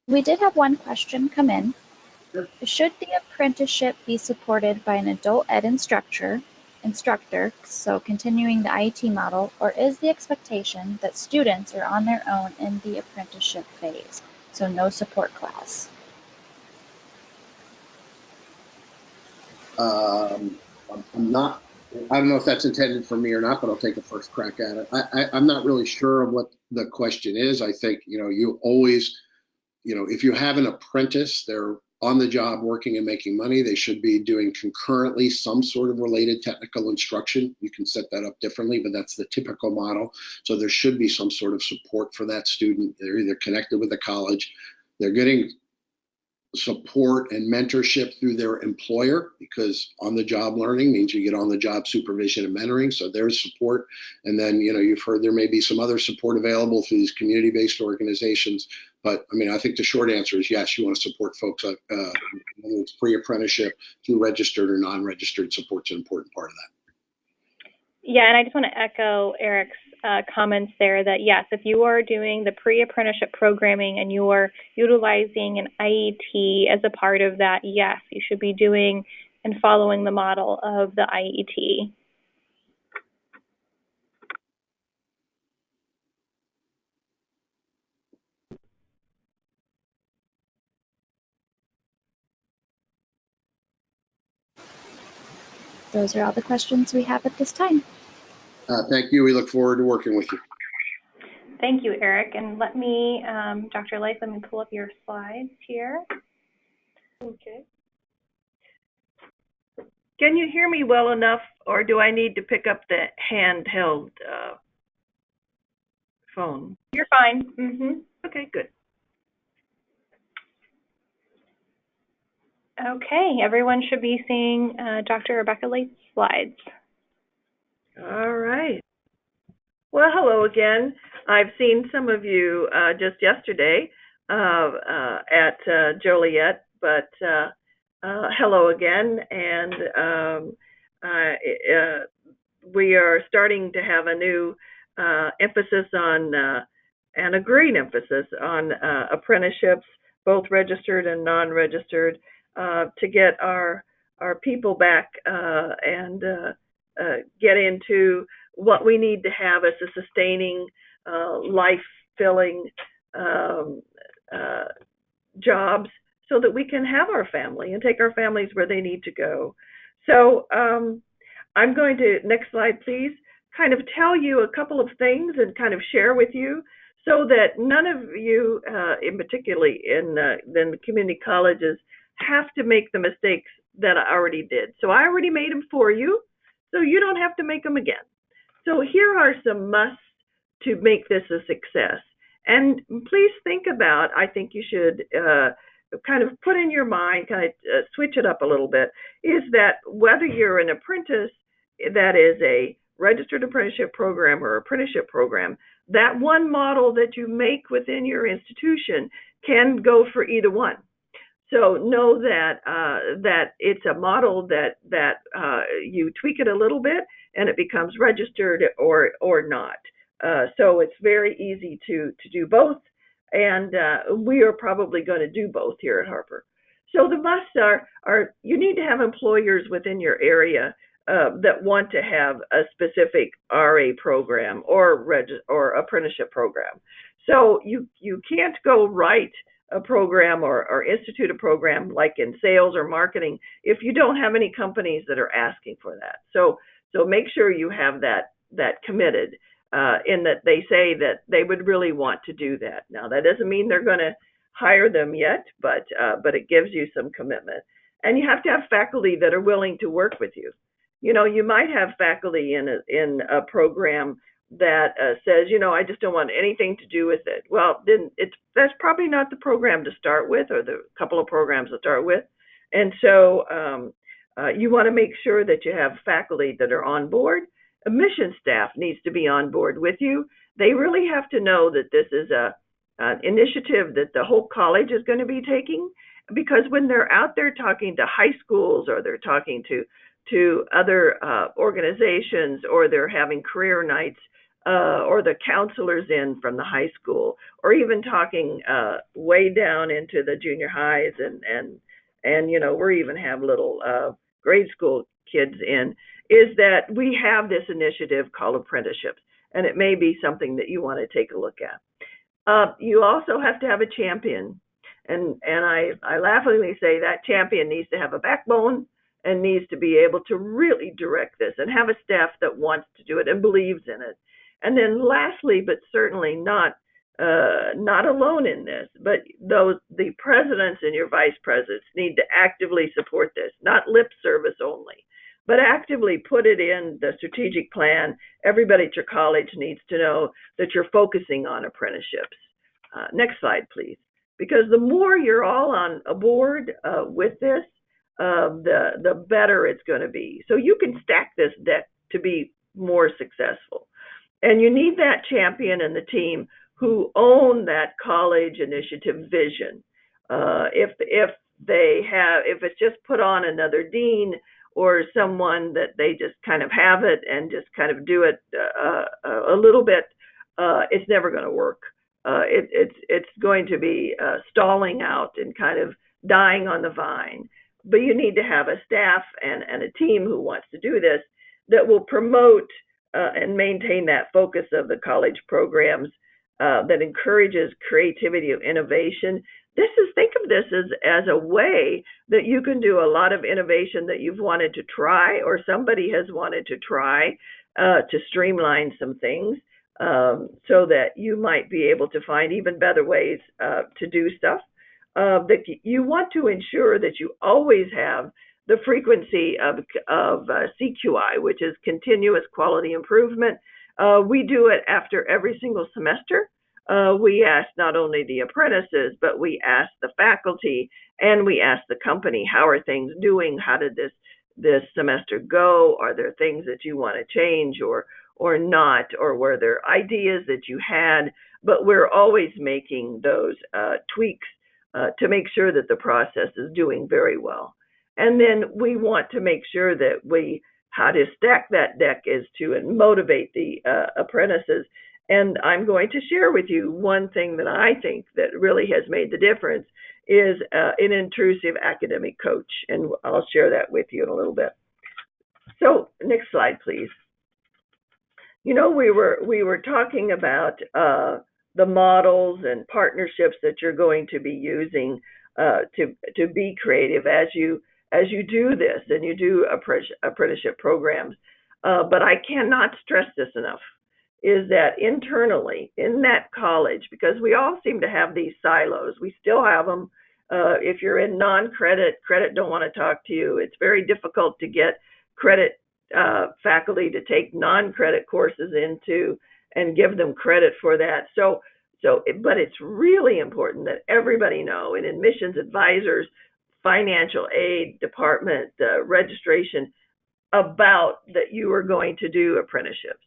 We did have one question come in. Sure. Should the apprenticeship be supported by an adult ed instructor, so continuing the IT model, or is the expectation that students are on their own in the apprenticeship phase, so no support class? I'm not I don't know if that's intended for me or not, but I'll take a first crack at it. I'm not really sure of what the question is. I think, you always, if you have an apprentice, they're on the job working and making money. They should be doing concurrently some sort of related technical instruction. You can set that up differently, but that's the typical model. So there should be some sort of support for that student. They're either connected with the college, they're getting support and mentorship through their employer, because on-the-job learning means you get on-the-job supervision and mentoring. So there's support. And then, you've heard there may be some other support available through these community-based organizations. But I mean, I think the short answer is yes, you want to support folks, whether it's pre-apprenticeship, through registered or non-registered support's an important part of that. Yeah, and I just want to echo Eric's comments there that yes, if you are doing the pre-apprenticeship programming and you are utilizing an IET as a part of that, yes, you should be doing and following the model of the IET. Those are all the questions we have at this time. Thank you. We look forward to working with you. Thank you, Eric. And let me, Dr. Light, let me pull up your slides here. Okay. Can you hear me well enough, or do I need to pick up the handheld phone? You're fine. Mm-hmm. Okay, good. Okay, everyone should be seeing Dr. Rebecca Light's slides. All right. Well, hello again. I've seen some of you just yesterday at Joliet, but hello again. And we are starting to have a new emphasis on, and a great emphasis on apprenticeships, both registered and non-registered, to get our people back and get into what we need to have as a sustaining, life-filling jobs, so that we can have our family and take our families where they need to go. So I'm going to, next slide please, kind of tell you a couple of things and kind of share with you, so that none of you, in particularly in the community colleges, have to make the mistakes that I already did. So I already made them for you, so you don't have to make them again. So here are some musts to make this a success. And please think about, I think you should kind of put in your mind, kind of switch it up a little bit, is that whether you're an apprentice that is a registered apprenticeship program or apprenticeship program, that one model that you make within your institution can go for either one. So know that that it's a model that you tweak it a little bit and it becomes registered or not. So it's very easy to do both, and we are probably going to do both here at Harper. So the musts are you need to have employers within your area that want to have a specific RA program or apprenticeship program. So you can't go write a program or institute a program like in sales or marketing if you don't have any companies that are asking for that. So make sure you have that committed, in that they say that they would really want to do that. Now that doesn't mean they're going to hire them yet, but it gives you some commitment. And you have to have faculty that are willing to work with you. You might have faculty in a program that says, I just don't want anything to do with it. Well, then that's probably not the program to start with, or the couple of programs to start with. And so you want to make sure that you have faculty that are on board. Admission staff needs to be on board with you. They really have to know that this is an initiative that the whole college is going to be taking, because when they're out there talking to high schools, or they're talking to other organizations, or they're having career nights, or the counselors in from the high school, or even talking way down into the junior highs, and we even have little grade school kids in, is that we have this initiative called apprenticeships, and it may be something that you want to take a look at. You also have to have a champion, and I laughingly say that champion needs to have a backbone, and needs to be able to really direct this and have a staff that wants to do it and believes in it. And then lastly, but certainly not alone in this, but the presidents and your vice presidents need to actively support this, not lip service only, but actively put it in the strategic plan. Everybody at your college needs to know that you're focusing on apprenticeships. Next slide, please. Because the more you're all on board with this, the better it's going to be. So you can stack this deck to be more successful. And you need that champion and the team who own that college initiative vision. If it's just put on another dean or someone that they just kind of have it and just kind of do it a little bit, it's never going to work. It's going to be stalling out and kind of dying on the vine. But you need to have a staff and a team who wants to do this that will promote and maintain that focus of the college programs that encourages creativity and innovation. Think of this as a way that you can do a lot of innovation that you've wanted to try or somebody has wanted to try to streamline some things so that you might be able to find even better ways to do stuff. That you want to ensure that you always have the frequency of CQI, which is continuous quality improvement. We do it after every single semester. We ask not only the apprentices, but we ask the faculty and we ask the company, how are things doing? How did this semester go? Are there things that you want to change or not? Or were there ideas that you had? But we're always making those tweaks to make sure that the process is doing very well. And then we want to make sure that how to stack that deck is to motivate the apprentices. And I'm going to share with you one thing that I think that really has made the difference is an intrusive academic coach. And I'll share that with you in a little bit. So next slide, please. You know, we were talking about the models and partnerships that you're going to be using to be creative as you do this and you do apprenticeship programs. But I cannot stress this enough, is that internally in that college, because we all seem to have these silos, we still have them. If you're in non-credit, credit don't want to talk to you. It's very difficult to get credit faculty to take non-credit courses into and give them credit for that. But it's really important that everybody know, in admissions advisors, financial aid department, registration, about that you are going to do apprenticeships,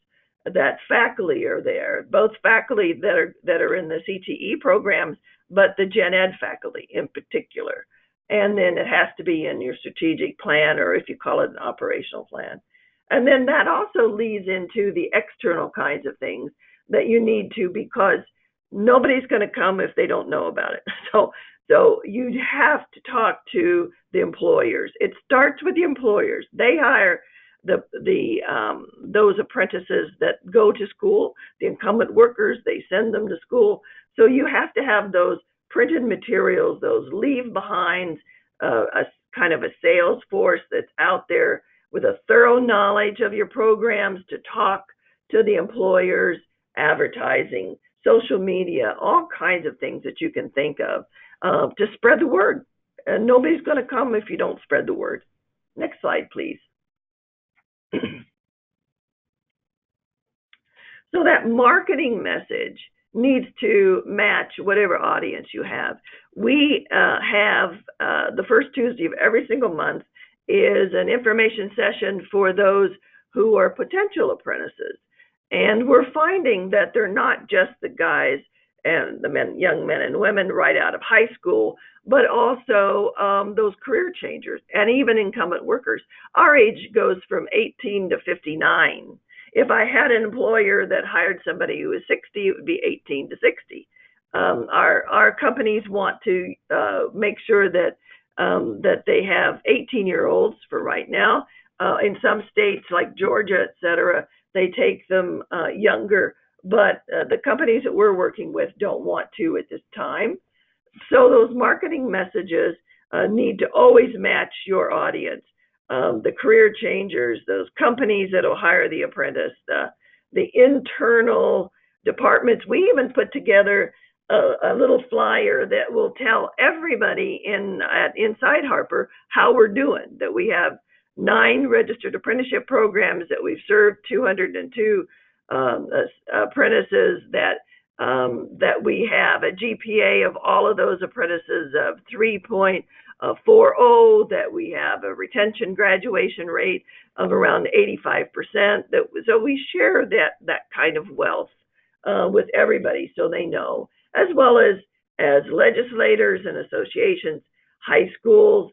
that faculty are there, both faculty that are in the CTE programs, but the gen ed faculty in particular. And then it has to be in your strategic plan, or if you call it an operational plan. And then that also leads into the external kinds of things that you need to, because nobody's going to come if they don't know about it. So you have to talk to the employers. It starts with the employers. They hire those apprentices that go to school, the incumbent workers, they send them to school. So you have to have those printed materials, those leave behinds, a kind of a sales force that's out there with a thorough knowledge of your programs to talk to the employers, advertising, social media, all kinds of things that you can think of to spread the word. And nobody's going to come if you don't spread the word. Next slide, please. So that marketing message needs to match whatever audience you have. We have the first Tuesday of every single month is an information session for those who are potential apprentices. And we're finding that they're not just the guys and the young men and women right out of high school, but also those career changers and even incumbent workers. Our age goes from 18 to 59. If I had an employer that hired somebody who was 60, it would be 18 to 60. Our companies want to make sure that they have 18-year-olds for right now. In some states like Georgia, et cetera, they take them younger, but the companies that we're working with don't want to at this time. So those marketing messages need to always match your audience. the career changers, those companies that will hire the apprentice, the internal departments. We even put together a little flyer that will tell everybody inside Harper how we're doing, that we have 9 registered apprenticeship programs, that we've served 202 apprentices, that we have a GPA of all of those apprentices of 3.40, that we have a retention graduation rate of around 85%. So we share that kind of wealth with everybody so they know, as well as legislators and associations, high schools,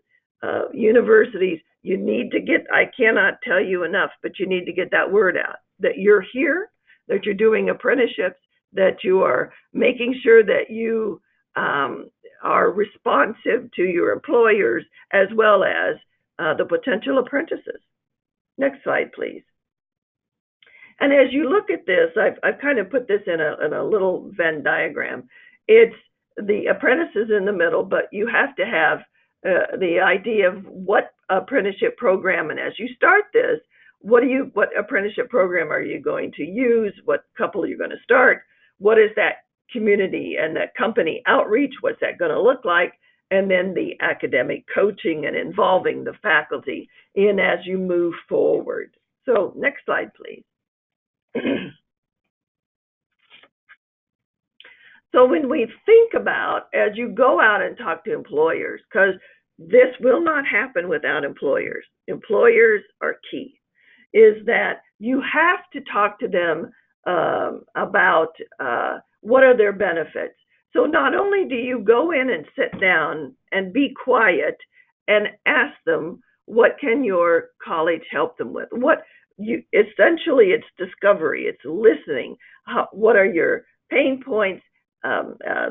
universities. You need to get, I cannot tell you enough, but you need to get that word out, that you're here, that you're doing apprenticeships, that you are making sure that you are responsive to your employers as well as the potential apprentices. Next slide, please. And as you look at this, I've kind of put this in a little Venn diagram. It's the apprentices in the middle, but you have to have the idea of what apprenticeship program, and as you start this, what apprenticeship program are you going to use? What couple are you going to start? What is that community and that company outreach? What's that going to look like? And then the academic coaching and involving the faculty in as you move forward. So next slide, please. So when we think about, as you go out and talk to employers, because this will not happen without employers. Employers are key, is that you have to talk to them about what are their benefits. So not only do you go in and sit down and be quiet and ask them, what can your college help them with? Essentially, it's discovery, it's listening. What are your pain points?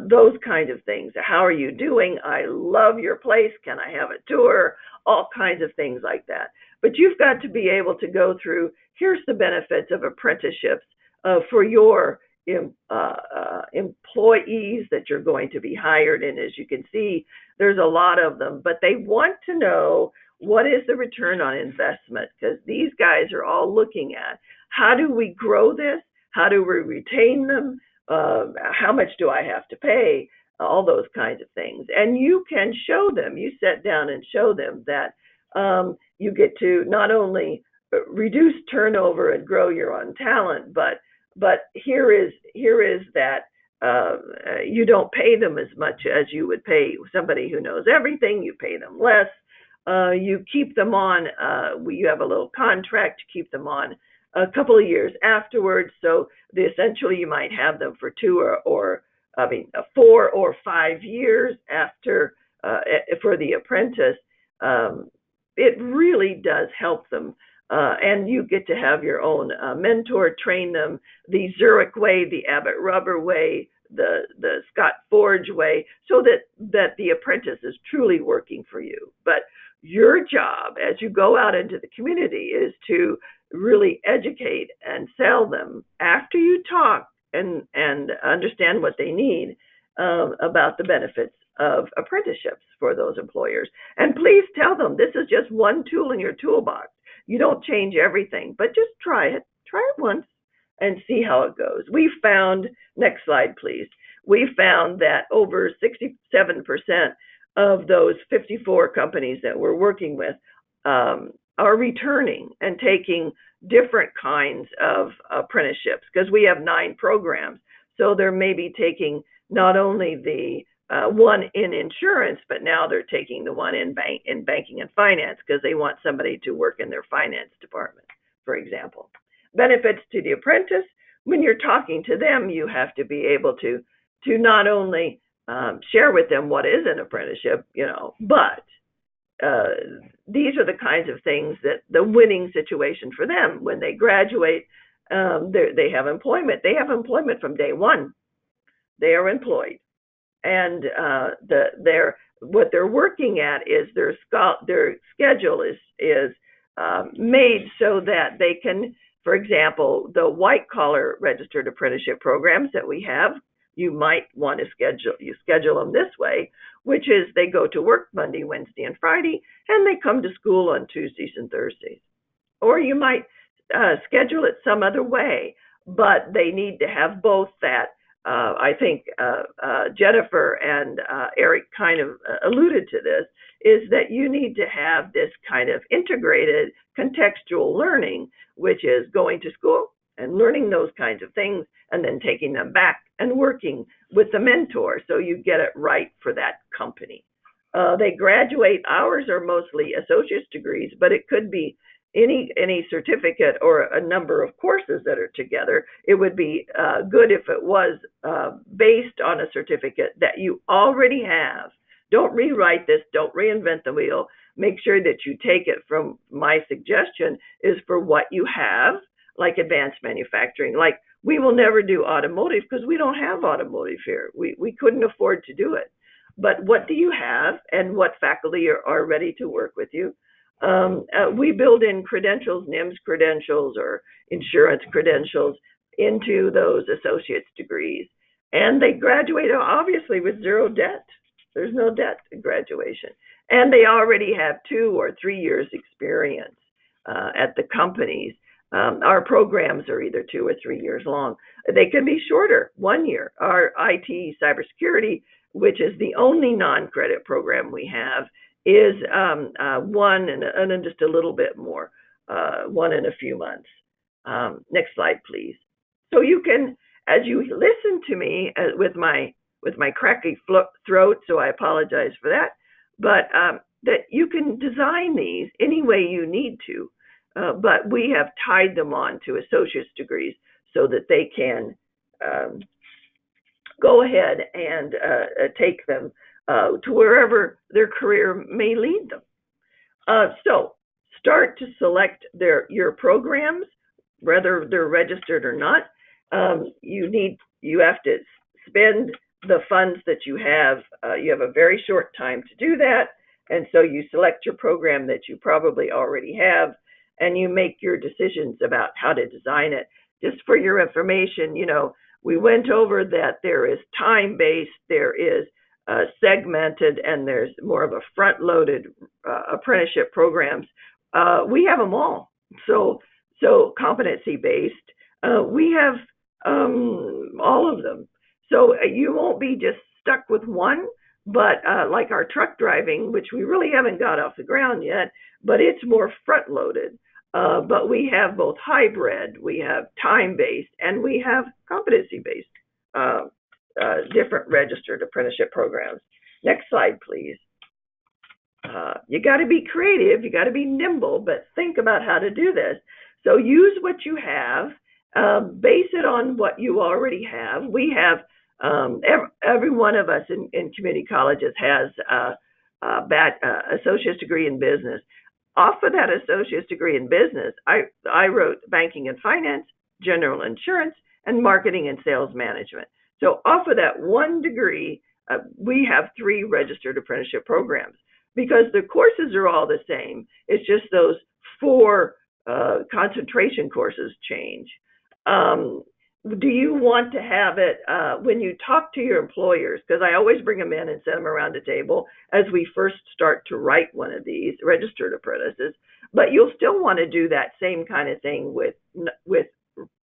Those kind of things. How are you doing? I love your place. Can I have a tour? All kinds of things like that. But you've got to be able to go through, here's the benefits of apprenticeships for your employees that you're going to be hired. And as you can see, there's a lot of them, but they want to know, what is the return on investment? Because these guys are all looking at, how do we grow this? How do we retain them? How much do I have to pay? All those kinds of things. And you can show them, you sit down and show them that you get to not only reduce turnover and grow your own talent, but here is that you don't pay them as much as you would pay somebody who knows everything. You pay them less. You keep them on, you have a little contract to keep them on a couple of years afterwards. So essentially you might have them for 4 or 5 years after for the apprentice. It really does help them. And you get to have your own mentor, train them the Zurich way, the Abbott Rubber way, the Scott Forge way, so that the apprentice is truly working for you. But your job as you go out into the community is to really educate and sell them after you talk and understand what they need about the benefits of apprenticeships for those employers. And please tell them this is just one tool in your toolbox. You don't change everything, but just try it once and see how it goes. We found, next slide please, we found that over 67% of those 54 companies that we're working with are returning and taking different kinds of apprenticeships, because we have 9 programs. So they're maybe taking not only the one in insurance, but now they're taking the one in banking and finance, because they want somebody to work in their finance department, for example. Benefits to the apprentice: when you're talking to them, you have to be able to not only share with them what is an apprenticeship, but these are the kinds of things that the winning situation for them when they graduate. They have employment. They have employment from day one. They are employed, and what they're working at is their schedule is made so that they can, for example, the white collar registered apprenticeship programs that we have. You might want to schedule them this way, which is they go to work Monday, Wednesday, and Friday, and they come to school on Tuesdays and Thursdays. Or you might schedule it some other way, but they need to have both that. I think Jennifer and Eric kind of alluded to this, is that you need to have this kind of integrated contextual learning, which is going to school and learning those kinds of things and then taking them back and working with the mentor so you get it right for that company. They graduate, ours are mostly associate's degrees, but it could be any certificate or a number of courses that are together. It would be good if it was based on a certificate that you already have. Don't rewrite this, don't reinvent the wheel. Make sure that you take it from, my suggestion is for what you have, like advanced manufacturing. Like, we will never do automotive because we don't have automotive here. We couldn't afford to do it. But what do you have, and what faculty are ready to work with you? We build in credentials, NIMS credentials or insurance credentials into those associate's degrees. And they graduate obviously with zero debt. There's no debt at graduation. And they already have 2 or 3 years experience at the companies. Our programs are either 2 or 3 years long. They can be shorter, 1 year. Our IT cybersecurity, which is the only non-credit program we have, is 1 and then just a little bit more, 1 in a few months. Next slide, please. So you can, as you listen to me with my cracky throat, so I apologize for that, but that you can design these any way you need to, but we have tied them on to associate's degrees so that they can go ahead and take them to wherever their career may lead them. So start to select your programs, whether they're registered or not. You have to spend the funds that you have. You have a very short time to do that, and so you select your program that you probably already have, and you make your decisions about how to design it. Just for your information, we went over that there is time-based, there is segmented, and there's more of a front-loaded apprenticeship programs. We have them all. So competency-based, we have all of them. So you won't be just stuck with one, but like our truck driving, which we really haven't got off the ground yet, but it's more front-loaded. But we have both hybrid, we have time-based, and we have competency-based different registered apprenticeship programs. Next slide, please. You got to be creative, you got to be nimble, but think about how to do this. So use what you have, base it on what you already have. We have, every one of us in community colleges has associate's degree in business. Off of that associate's degree in business, I wrote banking and finance, general insurance, and marketing and sales management. So off of that one degree, we have 3 registered apprenticeship programs because the courses are all the same. It's just those 4 concentration courses change. Do you want to have it when you talk to your employers? Because I always bring them in and set them around the table as we first start to write one of these registered apprentices. But you'll still want to do that same kind of thing with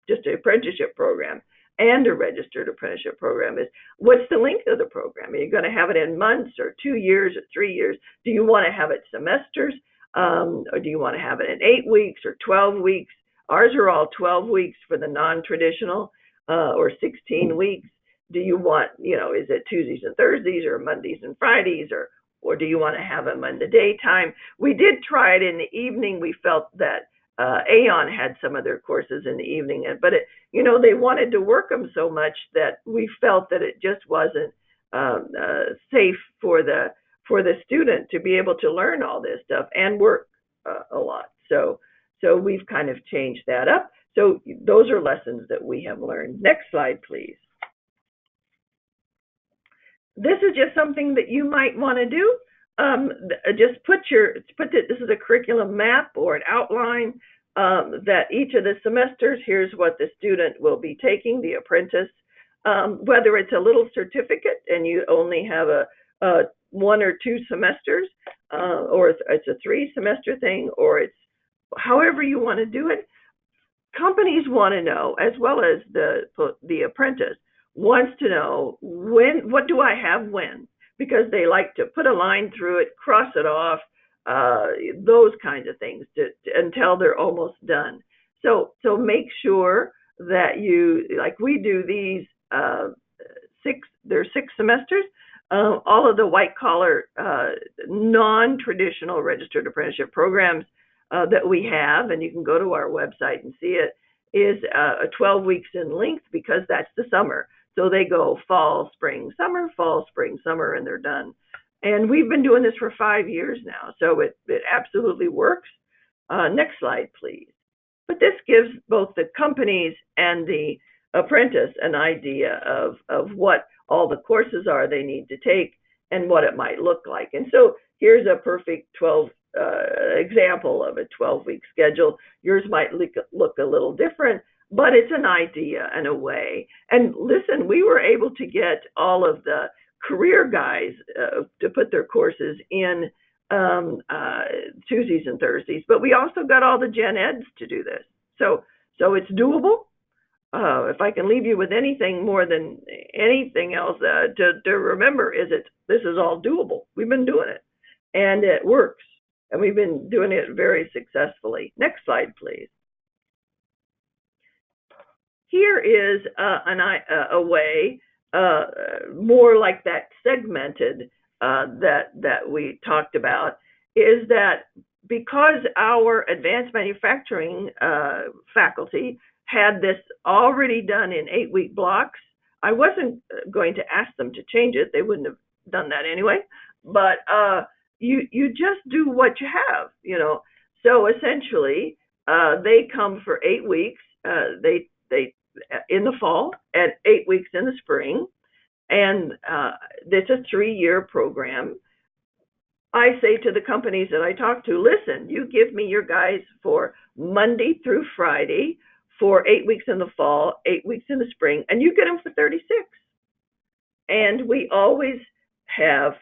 just an apprenticeship program and a registered apprenticeship program. Is what's the length of the program? Are you going to have it in months or 2 years or 3 years? Do you want to have it semesters? Or do you want to have it in 8 weeks or 12 weeks? Ours are all 12 weeks for the non-traditional, or 16 weeks. Do you want, is it Tuesdays and Thursdays or Mondays and Fridays, or do you want to have them in the daytime? We did try it in the evening. We felt that Aon had some of their courses in the evening, but they wanted to work them so much that we felt that it just wasn't safe for the student to be able to learn all this stuff and work a lot. So we've kind of changed that up. So those are lessons that we have learned. Next slide, please. This is just something that you might want to do. Just this is a curriculum map or an outline that each of the semesters, here's what the student will be taking, the apprentice, whether it's a little certificate and you only have 1 or 2 semesters, or it's a 3-semester thing, or it's however you want to do it. Companies want to know, as well as the apprentice wants to know, what do I have when, because they like to put a line through it, cross it off, those kinds of things until they're almost done. So make sure that you, like we do these there's 6 semesters. All of the white collar, non-traditional registered apprenticeship programs that we have, and you can go to our website and see it, is 12 weeks in length, because that's the summer. So they go fall, spring, summer, and they're done. And we've been doing this for 5 years now, so it absolutely works. Next slide, please. But this gives both the companies and the apprentice an idea of what all the courses are they need to take and what it might look like. And so here's a perfect example of a 12-week schedule. Yours might look a little different, but it's an idea and a way. And listen, we were able to get all of the career guys to put their courses in Tuesdays and Thursdays, but we also got all the gen eds to do this. So it's doable. If I can leave you with anything more than anything else to remember, this is all doable. We've been doing it, and it works, and we've been doing it very successfully. Next slide, please. Here is a way more like that segmented that we talked about, is that because our advanced manufacturing faculty had this already done in 8-week blocks, I wasn't going to ask them to change it. They wouldn't have done that anyway. But you just do what you have, So essentially, they come for 8 weeks. They in the fall and 8 weeks in the spring, and it's a 3-year program. I say to the companies that I talk to, listen, you give me your guys for Monday through Friday for 8 weeks in the fall, 8 weeks in the spring, and you get them for 36. And we always have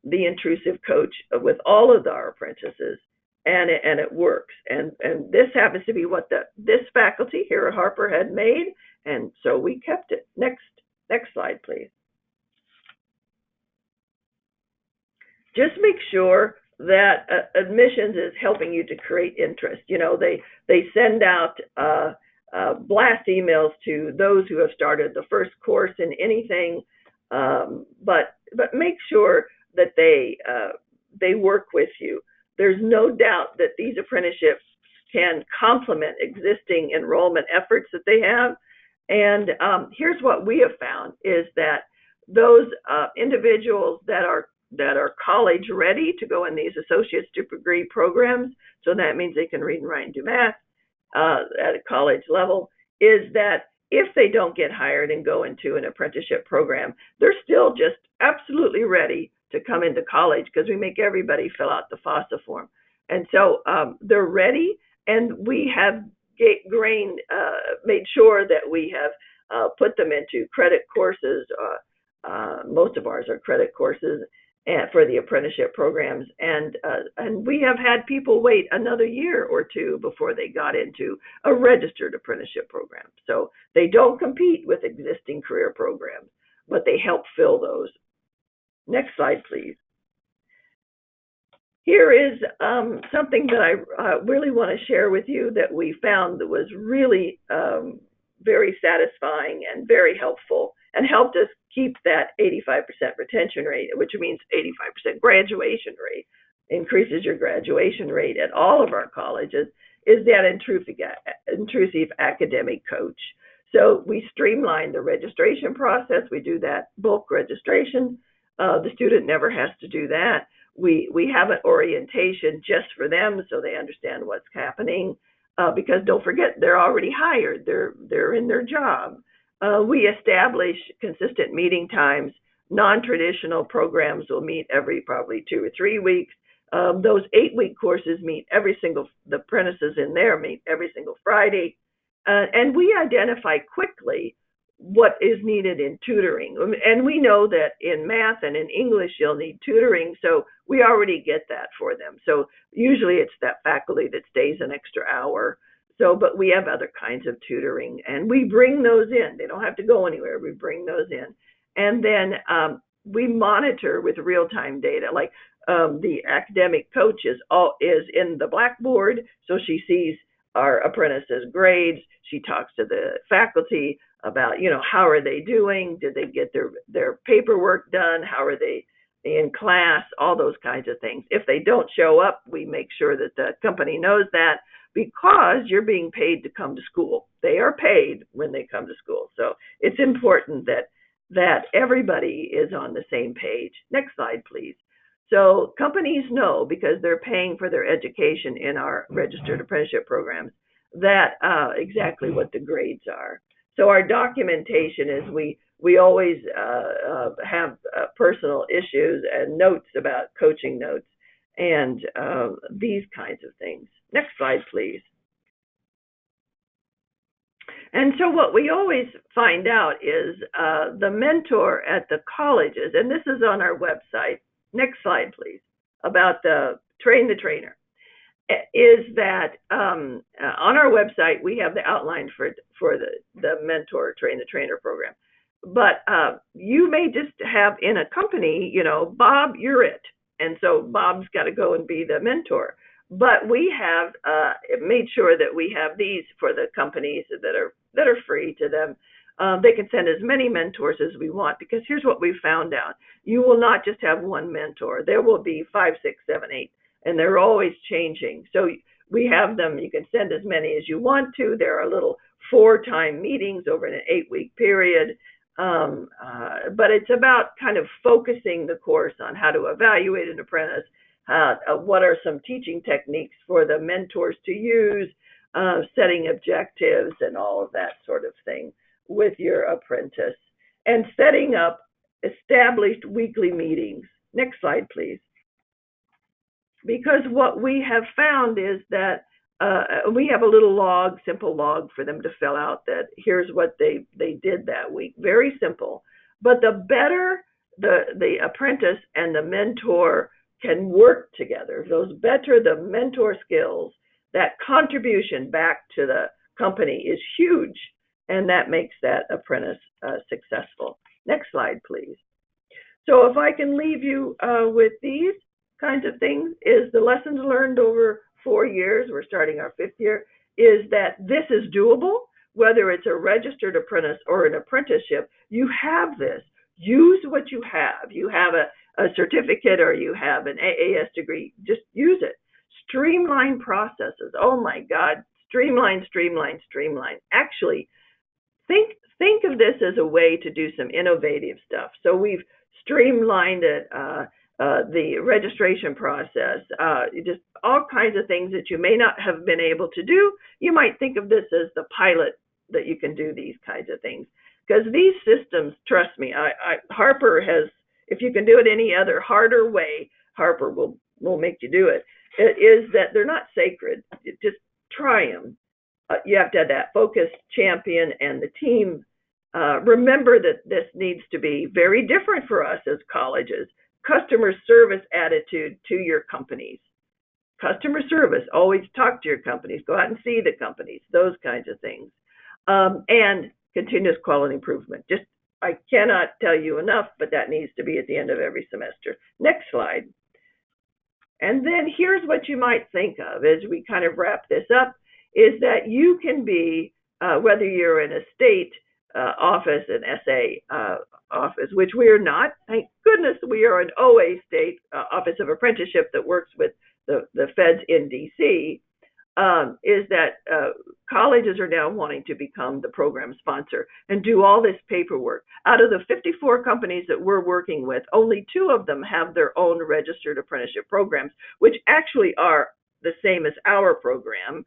the intrusive coach with all of our apprentices, and it works. And this happens to be what this faculty here at Harper had made, and so we kept it. Next slide, please. Just make sure that admissions is helping you to create interest. They send out blast emails to those who have started the first course in anything, but make sure that they work with you. There's no doubt that these apprenticeships can complement existing enrollment efforts that they have. And here's what we have found, is that those individuals that are college ready to go in these associate's degree programs, so that means they can read and write and do math at a college level, is that if they don't get hired and go into an apprenticeship program, they're still just absolutely ready to come into college, because we make everybody fill out the FAFSA form. And so they're ready, and we have made sure that we have put them into credit courses. Most of ours are credit courses for the apprenticeship programs, and we have had people wait another year or two before they got into a registered apprenticeship program. So they don't compete with existing career programs, but they help fill those. Next slide, please. Here is something that I really want to share with you that we found that was really very satisfying and very helpful, and helped us keep that 85% retention rate, which means 85% graduation rate, increases your graduation rate at all of our colleges, is that intrusive academic coach. So we streamline the registration process. We do that bulk registration. The student never has to do that. We have an orientation just for them so they understand what's happening, because don't forget, they're already hired. They're in their job. We establish consistent meeting times. Non-traditional programs will meet every probably 2 or 3 weeks. Those 8-week courses meet the apprentices in there meet every single Friday. And we identify quickly what is needed in tutoring. And we know that in math and in English, you'll need tutoring, so we already get that for them. So usually it's that faculty that stays an extra hour. So, but we have other kinds of tutoring, and we bring those in. They don't have to go anywhere. We bring those in. And then we monitor with real-time data, like the academic coach is in the Blackboard, so she sees our apprentices' grades. She talks to the faculty about, how are they doing? Did they get their paperwork done? How are they in class? All those kinds of things. If they don't show up, we make sure that the company knows that, because you're being paid to come to school. They are paid when they come to school. So it's important that everybody is on the same page. Next slide, please. So companies know, because they're paying for their education in our registered apprenticeship programs, that exactly what the grades are. So our documentation is we always have personal issues and notes about coaching notes and these kinds of things. Next slide, please. And so what we always find out is the mentor at the colleges, and this is on our website. Next slide, please, about the train the trainer, is that on our website we have the outline for the mentor train the trainer program. But you may just have in a company, Bob, you're it. And so Bob's got to go and be the mentor. But we have made sure that we have these for the companies that are free to them. They can send as many mentors as we want, because here's what we found out. You will not just have one mentor. There will be 5, 6, 7, 8, and they're always changing. So we have them. You can send as many as you want to. There are little 4-time meetings over an 8-week period. But it's about kind of focusing the course on how to evaluate an apprentice, what are some teaching techniques for the mentors to use, setting objectives and all of that sort of thing with your apprentice, and setting up established weekly meetings. Next slide, please. Because what we have found is that we have a little log, simple log for them to fill out, that here's what they did that week. Very simple. But the better the apprentice and the mentor can work together, those better the mentor skills, that contribution back to the company is huge, and that makes that apprentice successful. Next slide, please. So if I can leave you with these kinds of things, is the lessons learned over 4 years, we're starting our 5th year, is that this is doable. Whether it's a registered apprentice or an apprenticeship, you have this. Use what you have. You have a certificate or you have an AAS degree, just use it. Streamline processes. Oh my God, streamline, streamline, streamline. Actually, think of this as a way to do some innovative stuff. So we've streamlined it, the registration process, just all kinds of things that you may not have been able to do. You might think of this as the pilot that you can do these kinds of things. Because these systems, trust me, Harper has, if you can do it any other harder way, Harper will make you do it. It is that they're not sacred. Just try them. You have to have that focused champion and the team. Remember that this needs to be very different for us as colleges. Customer service attitude to your companies. Customer service, always talk to your companies, go out and see the companies, those kinds of things. And continuous quality improvement. Just, I cannot tell you enough, but that needs to be at the end of every semester. Next slide. And then here's what you might think of as we kind of wrap this up, is that you can be, whether you're in a state office, an SA office, which we are not, thank goodness we are an OA state, Office of Apprenticeship, that works with the feds in DC, is that colleges are now wanting to become the program sponsor and do all this paperwork. Out of the 54 companies that we're working with, only 2 of them have their own registered apprenticeship programs, which actually are the same as our program,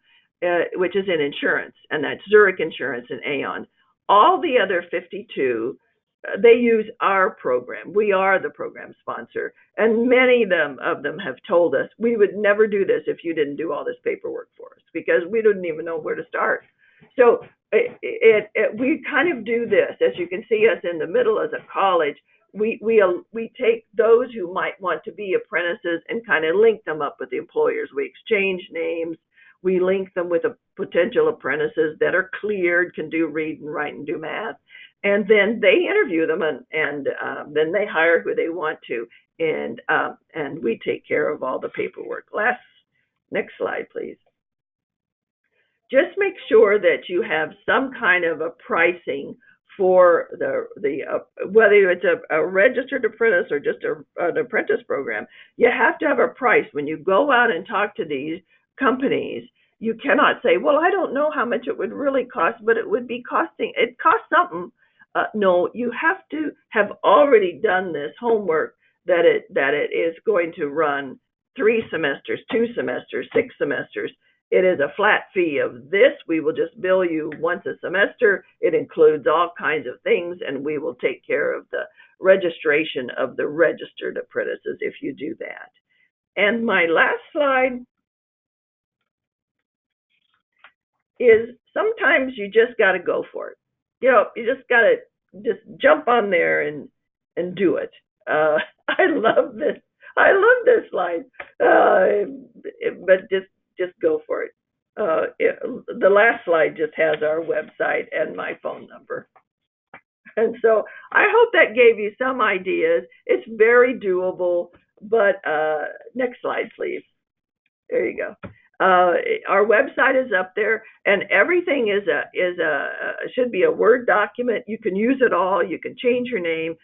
which is in insurance, and that's Zurich Insurance and Aon. All the other 52, they use our program. We are the program sponsor. And many of them have told us, we would never do this if you didn't do all this paperwork for us, because we didn't even know where to start. So we kind of do this, as you can see us in the middle as a college. We take those who might want to be apprentices and kind of link them up with the employers. We exchange names. We link them with potential apprentices that are cleared, can do read and write and do math, and then they interview them, and then they hire who they want to, and we take care of all the paperwork. Next slide, please. Just make sure that you have some kind of a pricing for whether it's a registered apprentice or just an apprentice program. You have to have a price. When you go out and talk to these companies, you cannot say, well, I don't know how much it would really cost, but it would be costing, it costs something. No, you have to have already done this homework that it is going to run 3 semesters, 2 semesters, 6 semesters. It is a flat fee of this. We will just bill you once a semester. It includes all kinds of things, and we will take care of the registration of the registered apprentices if you do that. And my last slide is sometimes you just got to go for it. You know, you just got to just jump on there and do it. I love this. I love this slide, but just go for it. The last slide just has our website and my phone number. And so I hope that gave you some ideas. It's very doable, but next slide, please. There you go. Our website is up there, and everything should be a Word document. You can use it all. You can change your name.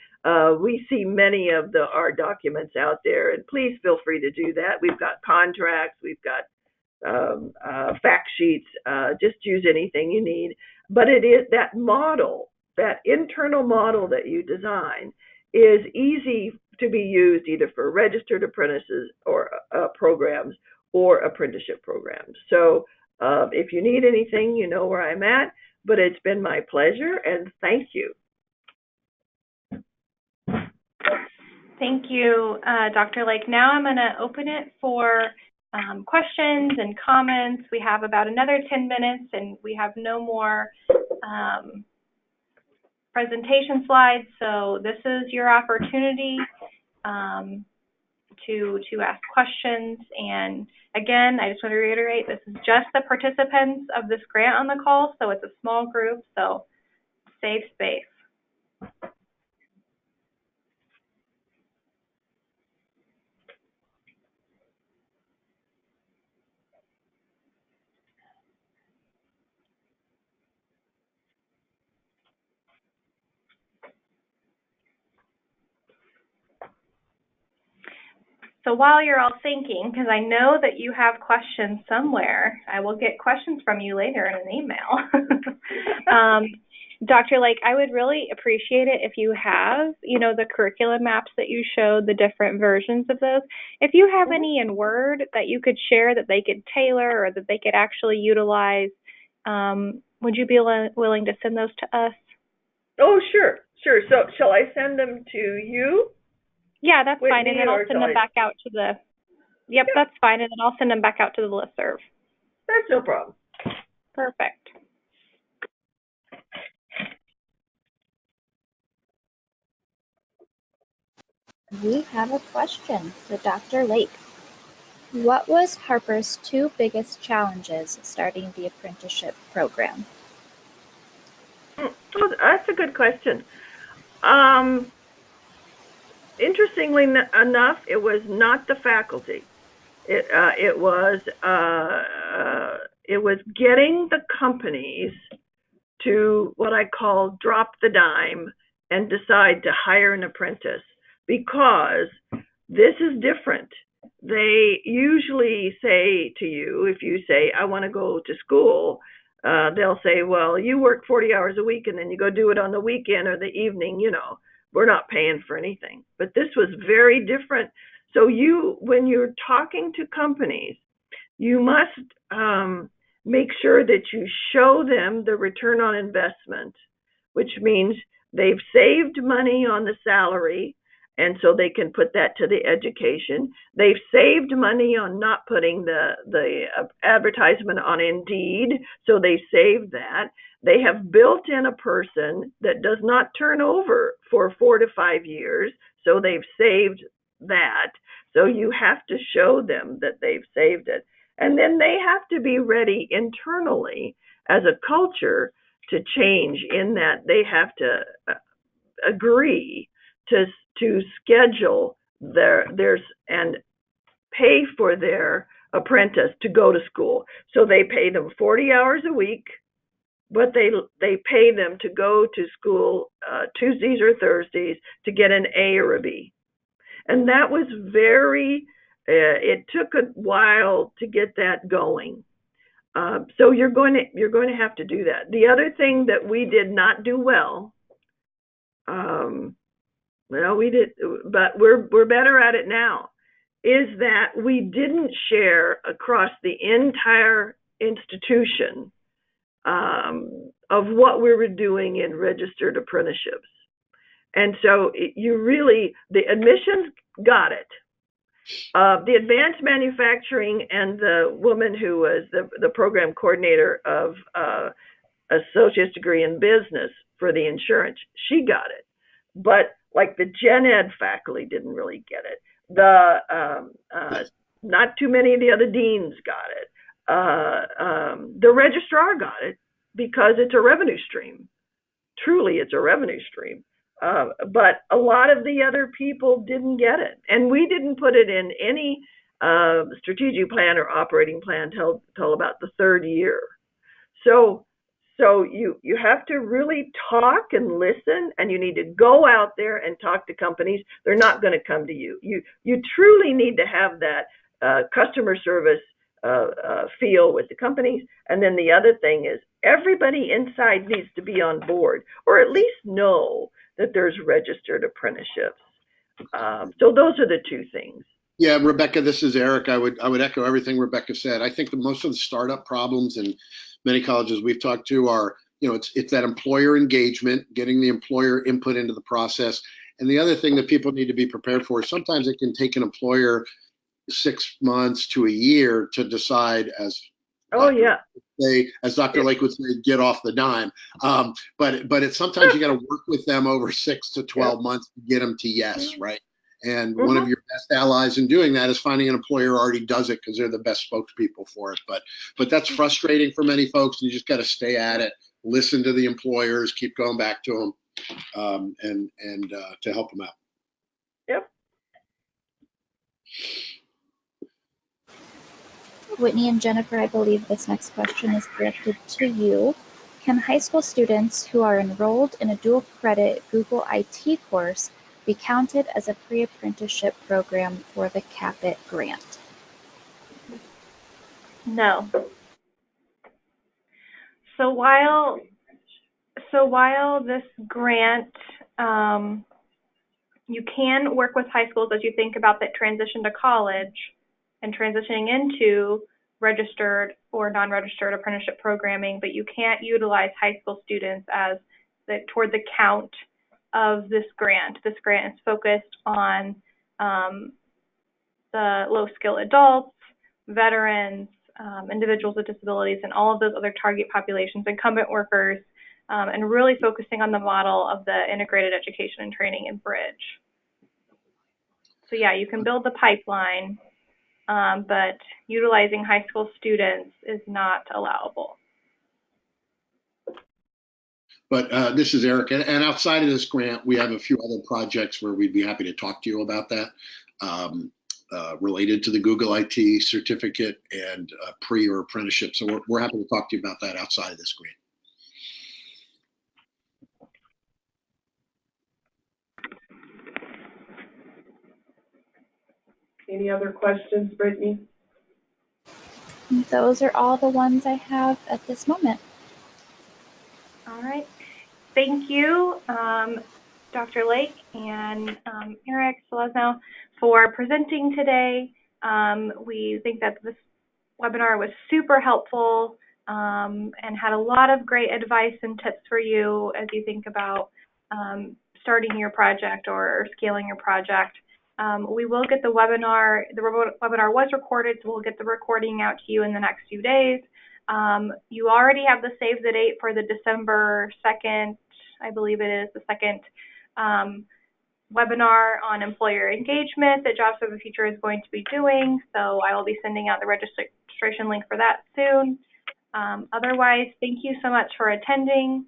We see many of our documents out there, and please feel free to do that. We've got contracts. We've got fact sheets. Just use anything you need. But it is that model, that internal model that you design, is easy to be used either for registered apprentices or programs or apprenticeship programs. So if you need anything, you know where I'm at. But it's been my pleasure, and thank you. Thank you, Dr. Lake. Now I'm going to open it for questions and comments. We have about another 10 minutes, and we have no more presentation slides. So this is your opportunity to ask questions. And again, I just want to reiterate, this is just the participants of this grant on the call, so it's a small group, so save space. So while you're all thinking, because I know that you have questions somewhere, I will get questions from you later in an email. Dr. Lake, I would really appreciate it if you have, the curriculum maps that you showed, the different versions of those. If you have any in Word that you could share that they could tailor or that they could actually utilize, would you be willing to send those to us? Oh, sure. So shall I send them to you? Yeah, that's fine, and then I'll send them back out to the, yep, that's fine, and then I'll send them back out to the listserv. That's no problem. Perfect. We have a question for Dr. Lake. What was Harper's 2 biggest challenges starting the apprenticeship program? Oh, that's a good question. Interestingly enough, it was not the faculty. It was getting the companies to what I call drop the dime and decide to hire an apprentice, because this is different. They usually say to you, if you say, I want to go to school, they'll say, well, you work 40 hours a week and then you go do it on the weekend or the evening, we're not paying for anything. But this was very different. So when you're talking to companies, you must make sure that you show them the return on investment, which means they've saved money on the salary. and so they can put that to the education. They've saved money on not putting the advertisement on Indeed, so they saved that. They have built in a person that does not turn over for 4 to 5 years, so they've saved that. So you have to show them that they've saved it. And then they have to be ready internally as a culture to change, in that they have to agree to schedule their and pay for their apprentice to go to school. So they pay them 40 hours a week, but they pay them to go to school Tuesdays or Thursdays to get an A or a B. And that was it took a while to get that going. So you're going to have to do that. The other thing that we did not do well, we did, but we're better at it now, is that we didn't share across the entire institution of what we were doing in registered apprenticeships. And so the admissions got it. The advanced manufacturing, and the woman who was the program coordinator of associate's degree in business for the insurance, she got it. But like the gen ed faculty didn't really get it. Not too many of the other deans got it. The registrar got it because it's a revenue stream. Truly, it's a revenue stream. But a lot of the other people didn't get it. And we didn't put it in any strategic plan or operating plan till about the third year. So you have to really talk and listen, and you need to go out there and talk to companies. They're not going to come to you. You truly need to have that customer service feel with the companies. And then the other thing is, everybody inside needs to be on board, or at least know that there's registered apprenticeships. So those are the two things. Yeah, Rebecca, this is Eric. I would echo everything Rebecca said. I think that most of the startup problems in many colleges we've talked to are, it's that employer engagement, getting the employer input into the process. And the other thing that people need to be prepared for is sometimes it can take an employer 6 months to a year to decide, as Dr. Lake would say, get off the dime. But it's sometimes you got to work with them over 6 to 12 months to get them to yes, right? And one of your best allies in doing that is finding an employer who already does it, because they're the best spokespeople for it. But that's frustrating for many folks. You just got to stay at it, listen to the employers, keep going back to them, and to help them out. Yep. Whitney and Jennifer, I believe this next question is directed to you. Can high school students who are enrolled in a dual credit Google IT course be counted as a pre-apprenticeship program for the CAPIT grant? No. So while this grant, you can work with high schools as you think about that transition to college and transitioning into registered or non-registered apprenticeship programming, but you can't utilize high school students as toward the count of this grant. This grant is focused on the low-skill adults, veterans, individuals with disabilities, and all of those other target populations, incumbent workers, and really focusing on the model of the integrated education and training and bridge. So yeah, you can build the pipeline, but utilizing high school students is not allowable. But this is Eric, and outside of this grant, we have a few other projects where we'd be happy to talk to you about that, related to the Google IT certificate and pre or apprenticeship. So we're happy to talk to you about that outside of this grant. Any other questions, Brittany? Those are all the ones I have at this moment. All right. Thank you, Dr. Lake and Eric Selesno, for presenting today. We think that this webinar was super helpful and had a lot of great advice and tips for you as you think about starting your project or scaling your project. We will get the webinar. The webinar was recorded, so we'll get the recording out to you in the next few days. You already have the save the date for the December 2nd, I believe it is, the second webinar on employer engagement that Jobs for the Future is going to be doing. So I will be sending out the registration link for that soon. Otherwise, thank you so much for attending.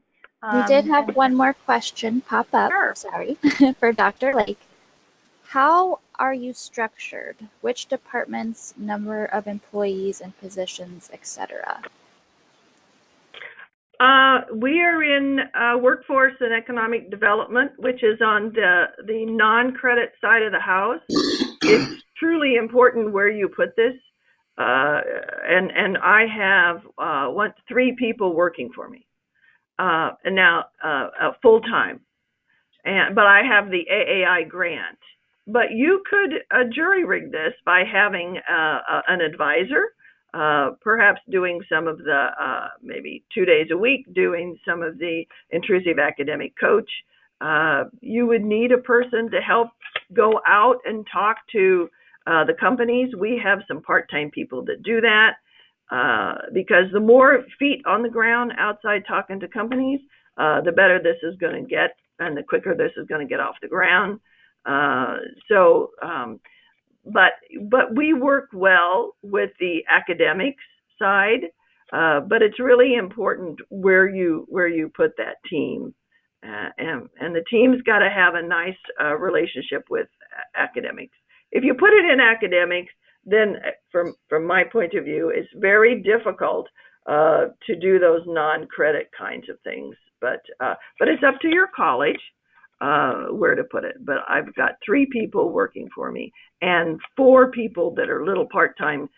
We did have one more question pop up, Sure. sorry, for Dr. Lake. How are you structured? Which departments, number of employees and positions, etc.? We are in workforce and economic development, which is on the non-credit side of the house. It's truly important where you put this, and I have 3 people working for me, and now full time, but I have the AAI grant. But you could jury rig this by having an advisor. Perhaps doing some of the, maybe 2 days a week, doing some of the intrusive academic coach. You would need a person to help go out and talk to the companies. We have some part-time people that do that because the more feet on the ground outside talking to companies, the better this is going to get and the quicker this is going to get off the ground. But we work well with the academics side, but it's really important where you put that team, and the team's got to have a nice relationship with academics. If you put it in academics, then from my point of view, it's very difficult to do those non-credit kinds of things. But it's up to your college where to put it. But I've got 3 people working for me and 4 people that are little part-time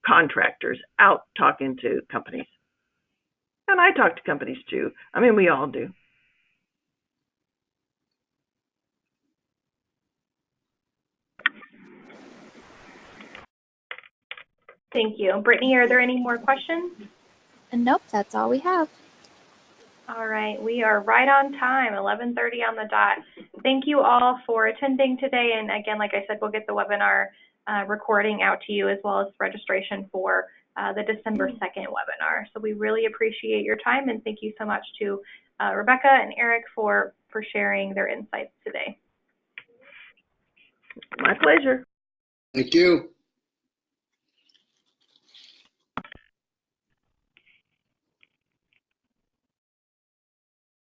contractors out talking to companies. And I talk to companies too. I mean, we all do. Thank you. Brittany, are there any more questions? Nope, that's all we have. All right, we are right on time, 11:30 on the dot. Thank you all for attending today. And again, like I said, we'll get the webinar recording out to you as well as registration for the December 2nd webinar. So we really appreciate your time, and thank you so much to Rebecca and Eric for sharing their insights today. My pleasure. Thank you.